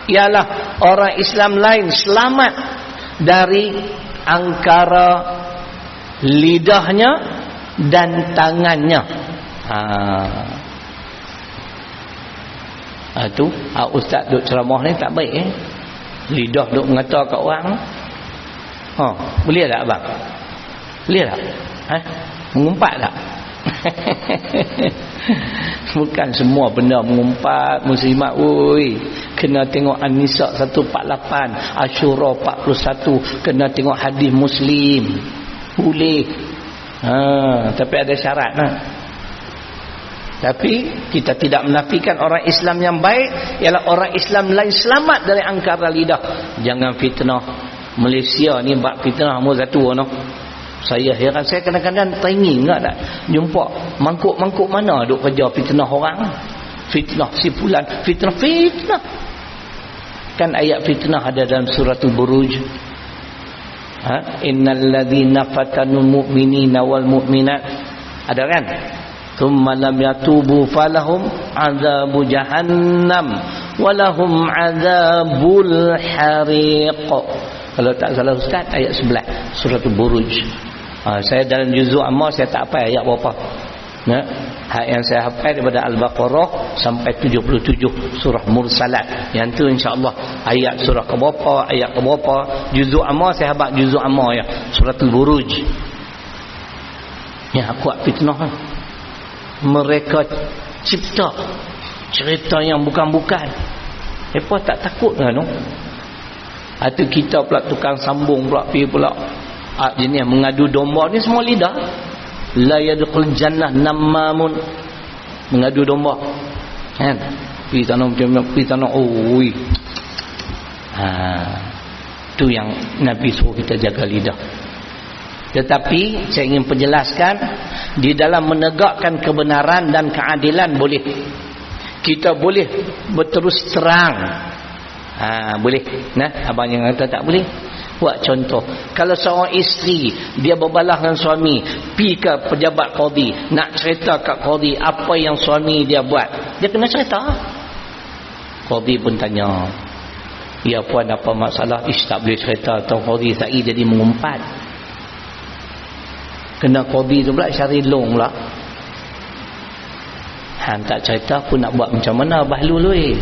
ialah orang Islam lain selamat dari angkara lidahnya dan tangannya. Tu ustaz duk ceramah ni tak baik lidah duk mengata kat orang. Boleh tak abang? Boleh tak? Mengumpat tak? Bukan semua benda mengumpat. Muslimat kena tengok An-Nisa 148, Asyura 41, kena tengok hadis Muslim. Boleh. Tapi ada syarat lah. Tapi kita tidak menafikan orang Islam yang baik ialah orang Islam lain selamat dari angkara lidah. Jangan fitnah. Malaysia ni bab fitnah mu satu no. Saya heran, saya kadang-kadang teringin enggak nak jumpa mangkuk-mangkuk mana duk kerja fitnah orang. Fitnah si fulan, fitnah. Kan ayat fitnah ada dalam surah Al-Buruj. Innal ladzina fatanul mu'minina wal mu'minat. Ada kan? Thumma lam yatubu falahum azabu jahannam walahum azabul hariq. Kalau tak salah ustaz ayat 11 surah Al-Buruj. Saya dalam juzuk amma saya tak hafal ayat berapa. Yang saya hafal daripada Al-Baqarah sampai 77 surah Mursalat. Yang tu insya-Allah ayat surah ke berapa, ayat ke berapa. Juzuk amma saya hafal juzuk amma ya, surah Al-Buruj. Ya kuat fitnah. Mereka cipta cerita yang bukan-bukan. Mereka tak takut kan? Atau kita pula tukang sambung pula pergi pula jenis mengadu domba ni semua lidah. La yadkhul jannah namamun, mengadu domba kan, pergi tanah tu yang Nabi suruh kita jaga lidah. Tetapi saya ingin penjelaskan, di dalam menegakkan kebenaran dan keadilan boleh, kita boleh berterus terang. Boleh. Nah, abang yang kata tak boleh. Buat contoh, kalau seorang isteri dia berbalah dengan suami, pi ke pejabat qadi, nak cerita kat qadi apa yang suami dia buat, dia kena cerita. Qadi pun tanya, ya puan apa masalah? Tak boleh cerita. Atau qadi sai jadi mengumpat. Kena qadi tu pula cari long pula. Tak cerita pun nak buat macam mana? Bahlul weh.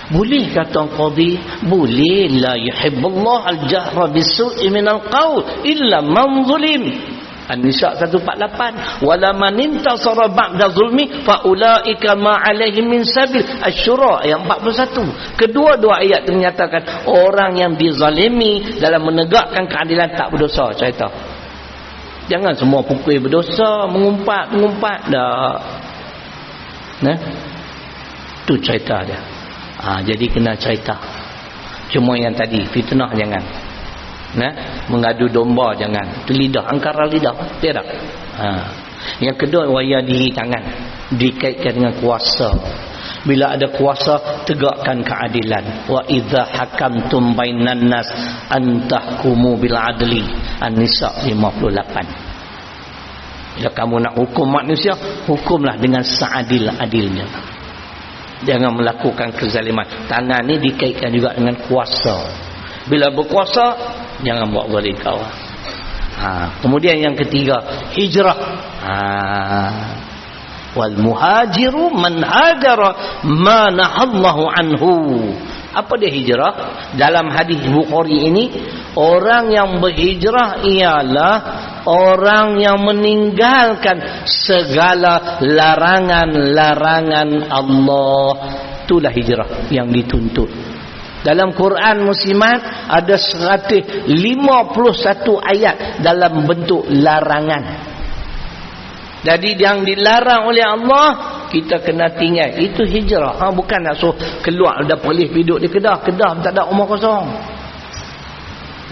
Boleh kata qadi, boleh. La yuhibbullah al-jahra bisu'i minal qaul illa man zulim. An-Nisa 148. Wala man intasara ba'da zulmi fa ulaika ma 'alaihim min sabil. Asy-Syura ayat 41. Kedua-dua ayat itu menyatakan orang yang dizalimi dalam menegakkan keadilan tak berdosa. Cerita. Jangan semua pukul berdosa, mengumpat dah. Nah. Tu cerita dia. Jadi kena cerita. Cuma yang tadi fitnah jangan. Mengadu domba jangan. Itu lidah, angkara lidah. Tidak. Yang kedua wayadihi tangan. Dikaitkan dengan kuasa. Bila ada kuasa, tegakkan keadilan. Wa idza hakamtum bainan nas antahkumu bil adli. An-Nisa 58. Bila kamu nak hukum manusia, hukumlah dengan seadil-adilnya. Jangan melakukan kezaliman. Tangan ni dikaitkan juga dengan kuasa. Bila berkuasa, jangan buat zalim kawan. Kemudian yang ketiga, hijrah. Wal muhajiru man hajara ma nahallahu anhu. Apa dia hijrah? Dalam hadis Bukhari ini, orang yang berhijrah ialah orang yang meninggalkan segala larangan-larangan Allah. Itulah hijrah yang dituntut. Dalam Quran Muslimat ada 151 ayat dalam bentuk larangan. Jadi yang dilarang oleh Allah, kita kena tinggal. Itu hijrah. Bukan nak suruh keluar dah boleh duduk di Kedah. Kedah tak ada rumah kosong.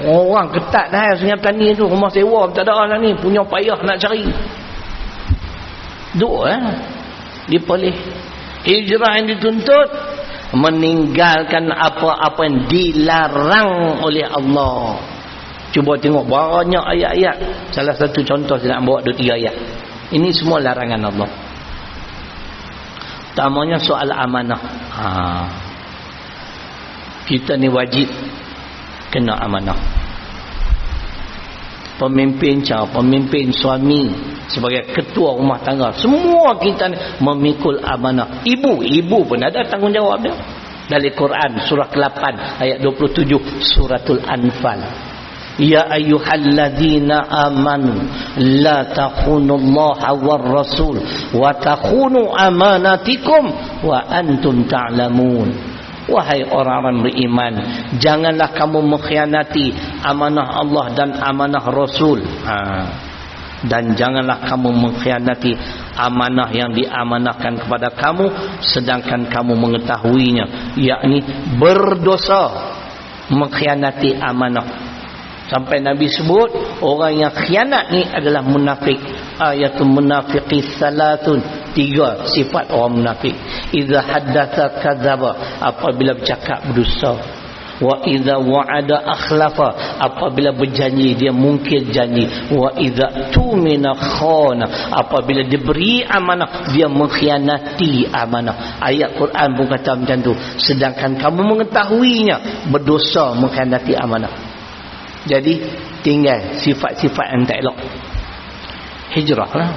Orang ketat dah Sungai Petani tu, rumah sewa tak ada lah ni, punya payah nak cari. Duk dipoleh. Hijrah yang dituntut meninggalkan apa-apa yang dilarang oleh Allah. Cuba tengok banyak ayat-ayat. Salah satu contoh saya nak bawa 2-3 ayat. Ini semua larangan Allah. Utamanya soal amanah. Kita ni wajib kena amanah. Pemimpin pemimpin suami, sebagai ketua rumah tangga, semua kita ni memikul amanah. Ibu pun ada tanggungjawab dia. Dari Quran surah ke-8 ayat 27 suratul Anfal. Ya ayyuhalladzina amanu la takhunullaha war rasul wa takhunu amanatikum wa antum ta'lamun. Wahai orang-orang beriman, janganlah kamu mengkhianati amanah Allah dan amanah Rasul. Dan janganlah kamu mengkhianati amanah yang diamanahkan kepada kamu sedangkan kamu mengetahuinya, yakni berdosa mengkhianati amanah. Sampai Nabi sebut orang yang khianat ni adalah munafik. Ayatul munafiqi salatun, 3 sifat orang munafik. Idza haddatsa kadzaba, apabila bercakap berdusta. Wa idza wa'ada akhlafa, apabila berjanji dia mungkir janji. Wa idza tumina khana, apabila diberi amanah dia mengkhianati amanah. Ayat Quran pun kata macam tu. Sedangkan kamu mengetahuinya, berdosa mengkhianati amanah. Jadi tinggal sifat-sifat yang tak elok. Hijrah lah.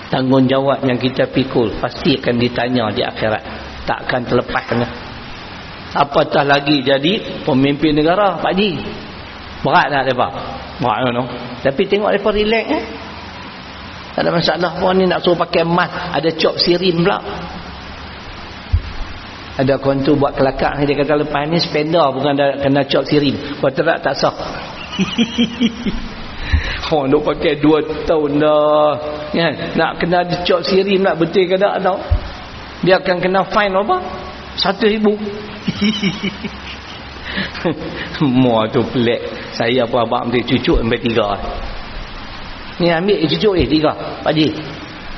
Tanggungjawab yang kita pikul pasti akan ditanya di akhirat. Tak akan terlepas dengan. Apatah lagi jadi pemimpin negara, Pak Haji. Berat tak mereka? Berat no? Tapi tengok mereka relax tak ada masalah pun ni, nak suruh pakai mask, ada cop sirim pula. Ada kawan tu buat kelakar, dia kata lepas ni spender bukan ada kena cop sirim. Kalau tak sah. Orang duk pakai 2 tahun dah kan? Nak kena cop sirim nak betul ke tak tahu. Dia akan kena fine apa? 1,000. Semua tu pelik. Saya apa abang tu cucuk sampai 3. Ni ambil cucuk 3 Pak Haji.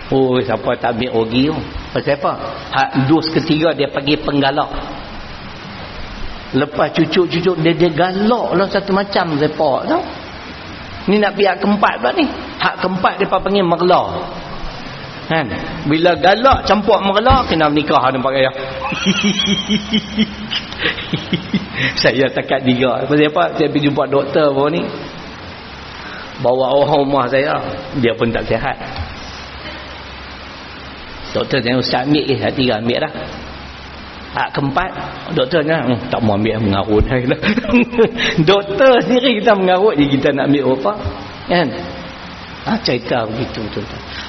Oh, siapa tak ambil rugi tu? Pasal apa? Hak dos ketiga dia pergi penggalak. Lepas cucuk-cucuk dia galak lah satu macam sepak tau. Ni nak pergi hak keempat pula ni. Hak keempat dia panggil merla. Kan? Bila galak campur merla kena menikah nampak gaya. Saya takat tiga. Pasal apa? Saya pergi jumpa doktor baru ni. Bawa orang rumah saya, dia pun tak sihat. Doktor tengok ustaz ambil ke? Hak tiga ambil dah. Hak keempat doktor kata tak mau ambil, mengarut lah. Doktor sendiri kita mengarut je kita nak ambil apa kan. Cerita begitu betul.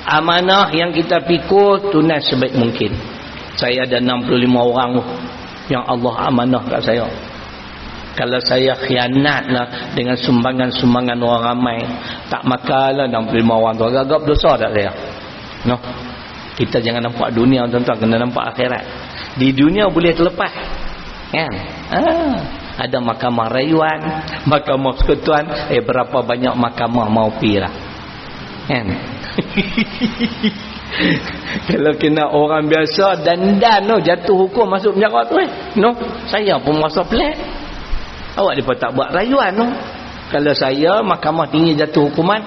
Amanah yang kita pikul tunai sebaik mungkin. Saya ada 65 orang yang Allah amanah kat saya. Kalau saya khianatlah dengan sumbangan-sumbangan orang ramai, tak makanlah 65 orang tu, agak-agak berdosa tak saya? No. Kita jangan nampak dunia tuan-tuan, kena nampak akhirat. Di dunia boleh terlepas kan? Ada mahkamah rayuan, mahkamah persekutuan, berapa banyak mahkamah mau pi lah kan? Kalau kena orang biasa dandan no, jatuh hukum masuk penjara tu no, saya pun masuk pelik. Awak dia pun tak buat rayuan no. Kalau saya mahkamah tinggi jatuh hukuman,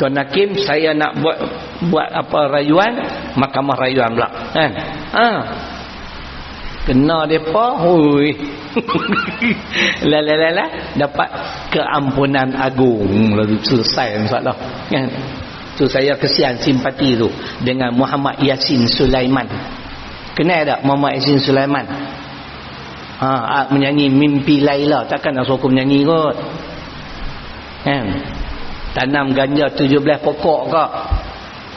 Tuan Hakim saya nak buat apa rayuan, mahkamah rayuan pula kan? Kena depa hui. La dapat keampunan agung lalu selesai masalah kan. Tu saya kesian simpati tu dengan Muhammad Yasin Sulaiman. Kenal tak Muhammad Yasin Sulaiman? Menyanyi Mimpi Laila, takkan nak suruh aku menyanyi kot kan? Tanam ganja 17 pokok kak,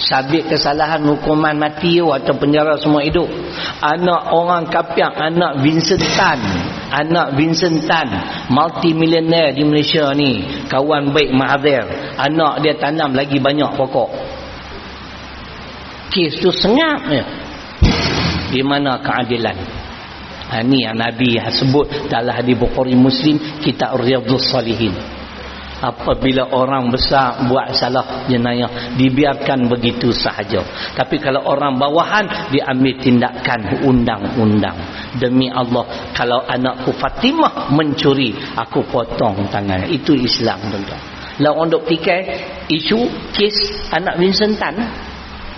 sabit kesalahan hukuman mati atau penjara semua hidup. Anak orang kapiak, anak Vincent Tan, multimillionaire di Malaysia ni, kawan baik Mahathir, anak dia tanam lagi banyak pokok. Kes tu sengap je. Di mana keadilan? Ni yang Nabi sebut dalam hadis Bukhari Muslim, kitab Riyadhus Salihin. Apabila orang besar buat salah jenayah, dibiarkan begitu sahaja. Tapi kalau orang bawahan, diambil tindakan undang-undang. Demi Allah, kalau anakku Fatimah mencuri, aku potong tangan. Itu Islam tuan-tuan. Lah orang duk fikir isu kes anak Vincent Tan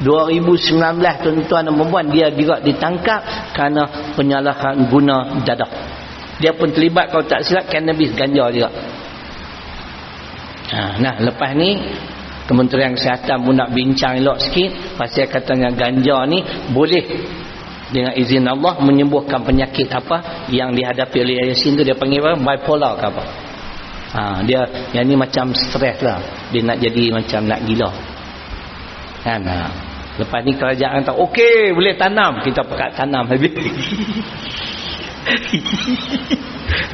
2019 tuan-tuan dan perempuan, dia juga ditangkap kerana penyalahan guna dadah. Dia pun terlibat kalau tak silap cannabis, ganja juga. Nah, lepas ni Kementerian Kesihatan pun nak bincang elok sikit pasal katanya ganja ni boleh dengan izin Allah menyembuhkan penyakit apa yang dihadapi oleh Yasin tu, dia panggil apa? Bipolar ke apa? Dia yang ni macam stres lah, dia nak jadi macam nak gila kan. Lepas ni kerajaan kata okey boleh tanam, kita pekat tanam habis.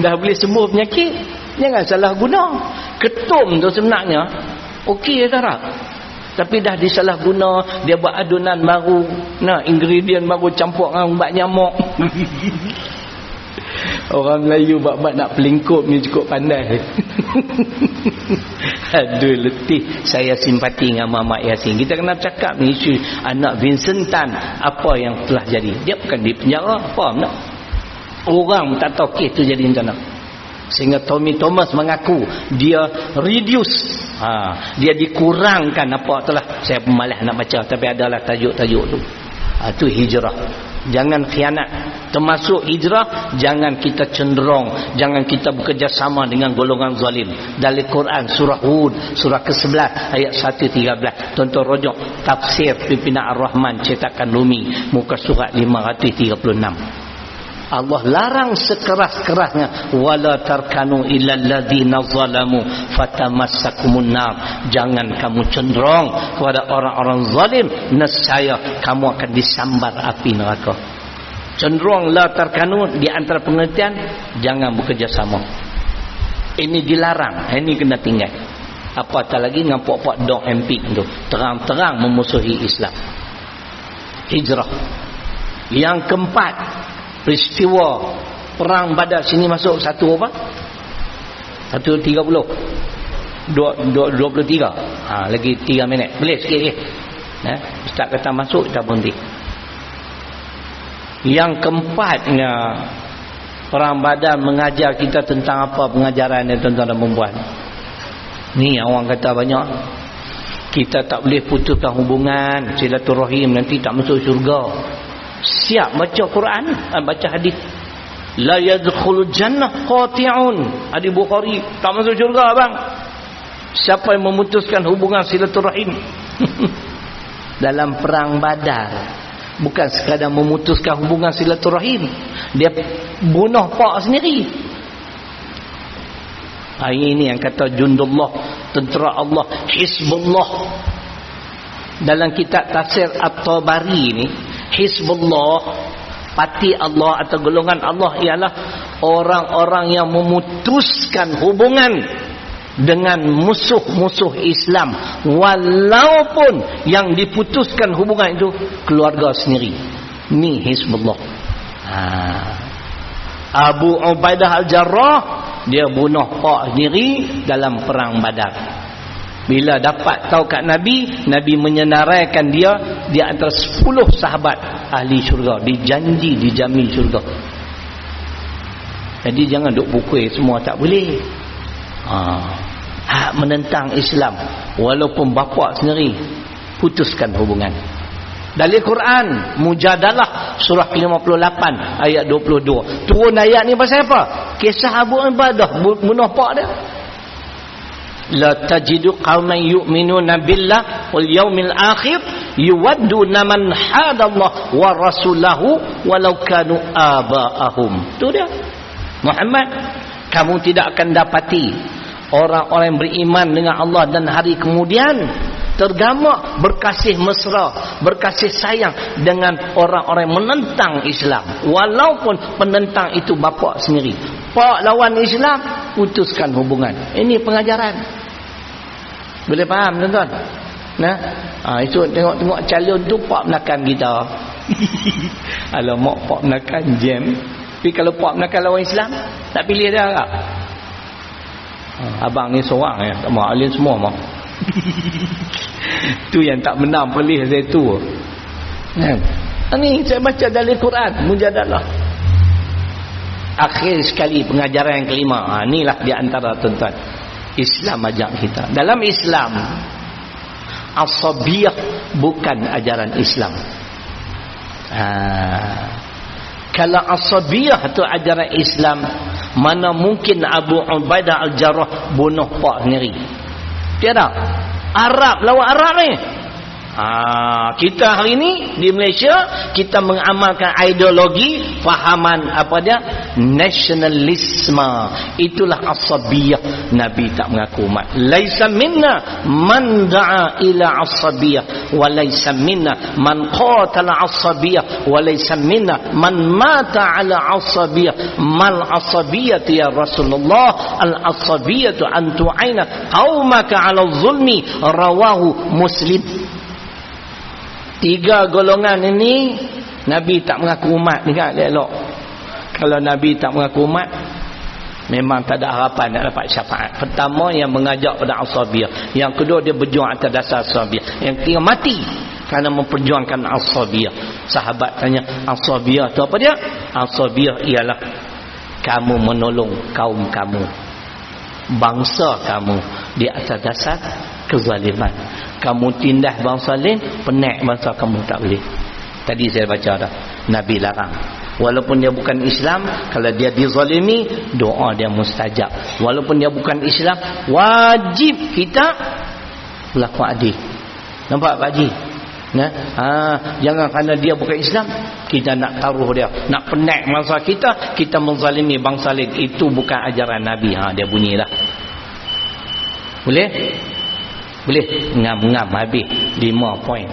Dah boleh sembuh penyakit, jangan salah guna. Ketum tu sebenarnya okey tak? Tapi dah disalah guna, dia buat adunan baru, ingredient baru campur dengan ubat nyamuk. Orang Melayu bab nak pelingkup ni cukup pandai. Aduh letih. Saya simpati dengan Muhammad Yasin. Kita kena cakap ni isu anak Vincent Tan, apa yang telah jadi. Dia bukan di penjara, faham tak? Orang tak tahu kes tu jadi macam mana. Sehingga Tommy Thomas mengaku dia reduce, dia dikurangkan apa telah. Saya malas nak baca tapi adalah tajuk-tajuk tu. Itu hijrah. Jangan khianat. Termasuk hijrah, jangan kita cenderung, jangan kita bekerjasama dengan golongan zalim. Dalam Quran surah Hud surah ke-11 ayat 113, tonton rojok tafsir Pimpinan Ar-Rahman cetakan Rumi muka surat 536. Allah larang sekeras-kerasnya, wala tarkanu ilal ladzina zalamu fatamassakumun nar. Jangan kamu cenderung kepada orang-orang zalim, nescaya kamu akan disambar api neraka. Cenderung la tarkanu di antara pengertian jangan bekerjasama. Ini dilarang, ini kena tinggal. Apatah lagi dengan pok-pok dog MP tu terang-terang memusuhi Islam. Hijrah. Yang keempat, peristiwa perang Badar. Sini masuk satu apa? 1:30 23. Lagi 3 minit. Boleh sikit lagi. Ustaz kata masuk, kita berhenti. Yang keempatnya, Perang Badar mengajar kita tentang apa pengajaran yang tuan-tuan dan perempuan. Ni orang kata banyak, kita tak boleh putuskan hubungan silaturahim, nanti tak masuk syurga. Siap baca Quran, baca hadis. La yadkhulul jannah qati'un, hadis Bukhari, tak masuk syurga bang siapa yang memutuskan hubungan silaturahim. Dalam Perang Badar bukan sekadar memutuskan hubungan silaturahim, dia bunuh pak sendiri. Ini yang kata jundullah, tentera Allah, Hizbullah. Dalam kitab tafsir At-Tabari ni, Hizbullah, parti Allah atau golongan Allah ialah orang-orang yang memutuskan hubungan dengan musuh-musuh Islam, walaupun yang diputuskan hubungan itu keluarga sendiri. Ni Hizbullah. Abu Ubaidah Al-Jarrah, dia bunuh pak sendiri dalam Perang Badar. Bila dapat tahu kat Nabi, Nabi menyenaraikan dia di antara 10 sahabat ahli syurga, dijanji dijamin syurga. Jadi jangan duk pukul semua, tak boleh. Hak menentang Islam walaupun bapa sendiri, putuskan hubungan. Dalil Quran Mujadalah surah 58 ayat 22. Turun ayat ni pasal apa? Kisah Abu Ubaidah bunuh pak dia. La tajidu qauman yu'minuna billah wal yaumil akhir yuwadduna man hadallah wa rasulahu walau kanu aba'ahum. Tu dia. Muhammad, kamu tidak akan dapati orang-orang yang beriman dengan Allah dan hari kemudian tergamak berkasih mesra, berkasih sayang dengan orang-orang yang menentang Islam, walaupun penentang itu bapa sendiri. Pak lawan Islam, putuskan hubungan. Ini pengajaran. Boleh faham tuan-tuan? Itu tengok-tengok calon tu pak menakan kita. Alamak, pak menakan jam. Tapi kalau pak menakan lawan Islam, tak pilih dia tak? Abang ni seorang ya, tak mahu alien semua mah. Tu yang tak menang pilih saya tu. Ni saya baca dari Quran Mujadalah. Akhir sekali pengajaran yang kelima. Inilah di antara tuan-tuan Islam ajak kita. Dalam Islam, asabiyah bukan ajaran Islam. Kalau asabiyah itu ajaran Islam, mana mungkin Abu Ubaidah Al-Jarrah bunuh pak sendiri? Tiada. Arab lawan Arab ni. Kita hari ni di Malaysia, kita mengamalkan ideologi fahaman apa dia? Nasionalisme. Itulah asabiyah. Nabi tak mengaku umat. Laisa minna man da'a ila asabiyah wa laisa minna man qatala asabiyah wa laisa minna man mata ala asabiyah. Mal asabiyatu ya Rasulullah, al asabiyatu an tu'aina qaumaka ala zulmi. Rawahu Muslim. 3 golongan ini Nabi tak mengaku umat. Dengar elok. Kalau Nabi tak mengaku umat, memang tak ada harapan nak dapat syafaat. Pertama, yang mengajak pada asabiyah. Yang kedua, dia berjuang atas dasar asabiyah. Yang ketiga, mati kerana memperjuangkan asabiyah. Sahabat tanya, asabiyah itu apa dia? Asabiyah ialah kamu menolong kaum kamu, bangsa kamu di atas dasar kezaliman. Kamu tindas bangsa lain, penak bangsa kamu, tak boleh. Tadi saya baca dah, Nabi larang. Walaupun dia bukan Islam, kalau dia dizalimi, doa dia mustajab. Walaupun dia bukan Islam, wajib kita berlaku adil. Nampak Pak Haji? Jangan kerana dia bukan Islam, kita nak taruh dia, nak penak bangsa kita, kita menzalimi bangsa lain. Itu bukan ajaran Nabi. Dia bunyi dah. Boleh? Boleh? Ngam-ngam habis 5 poin.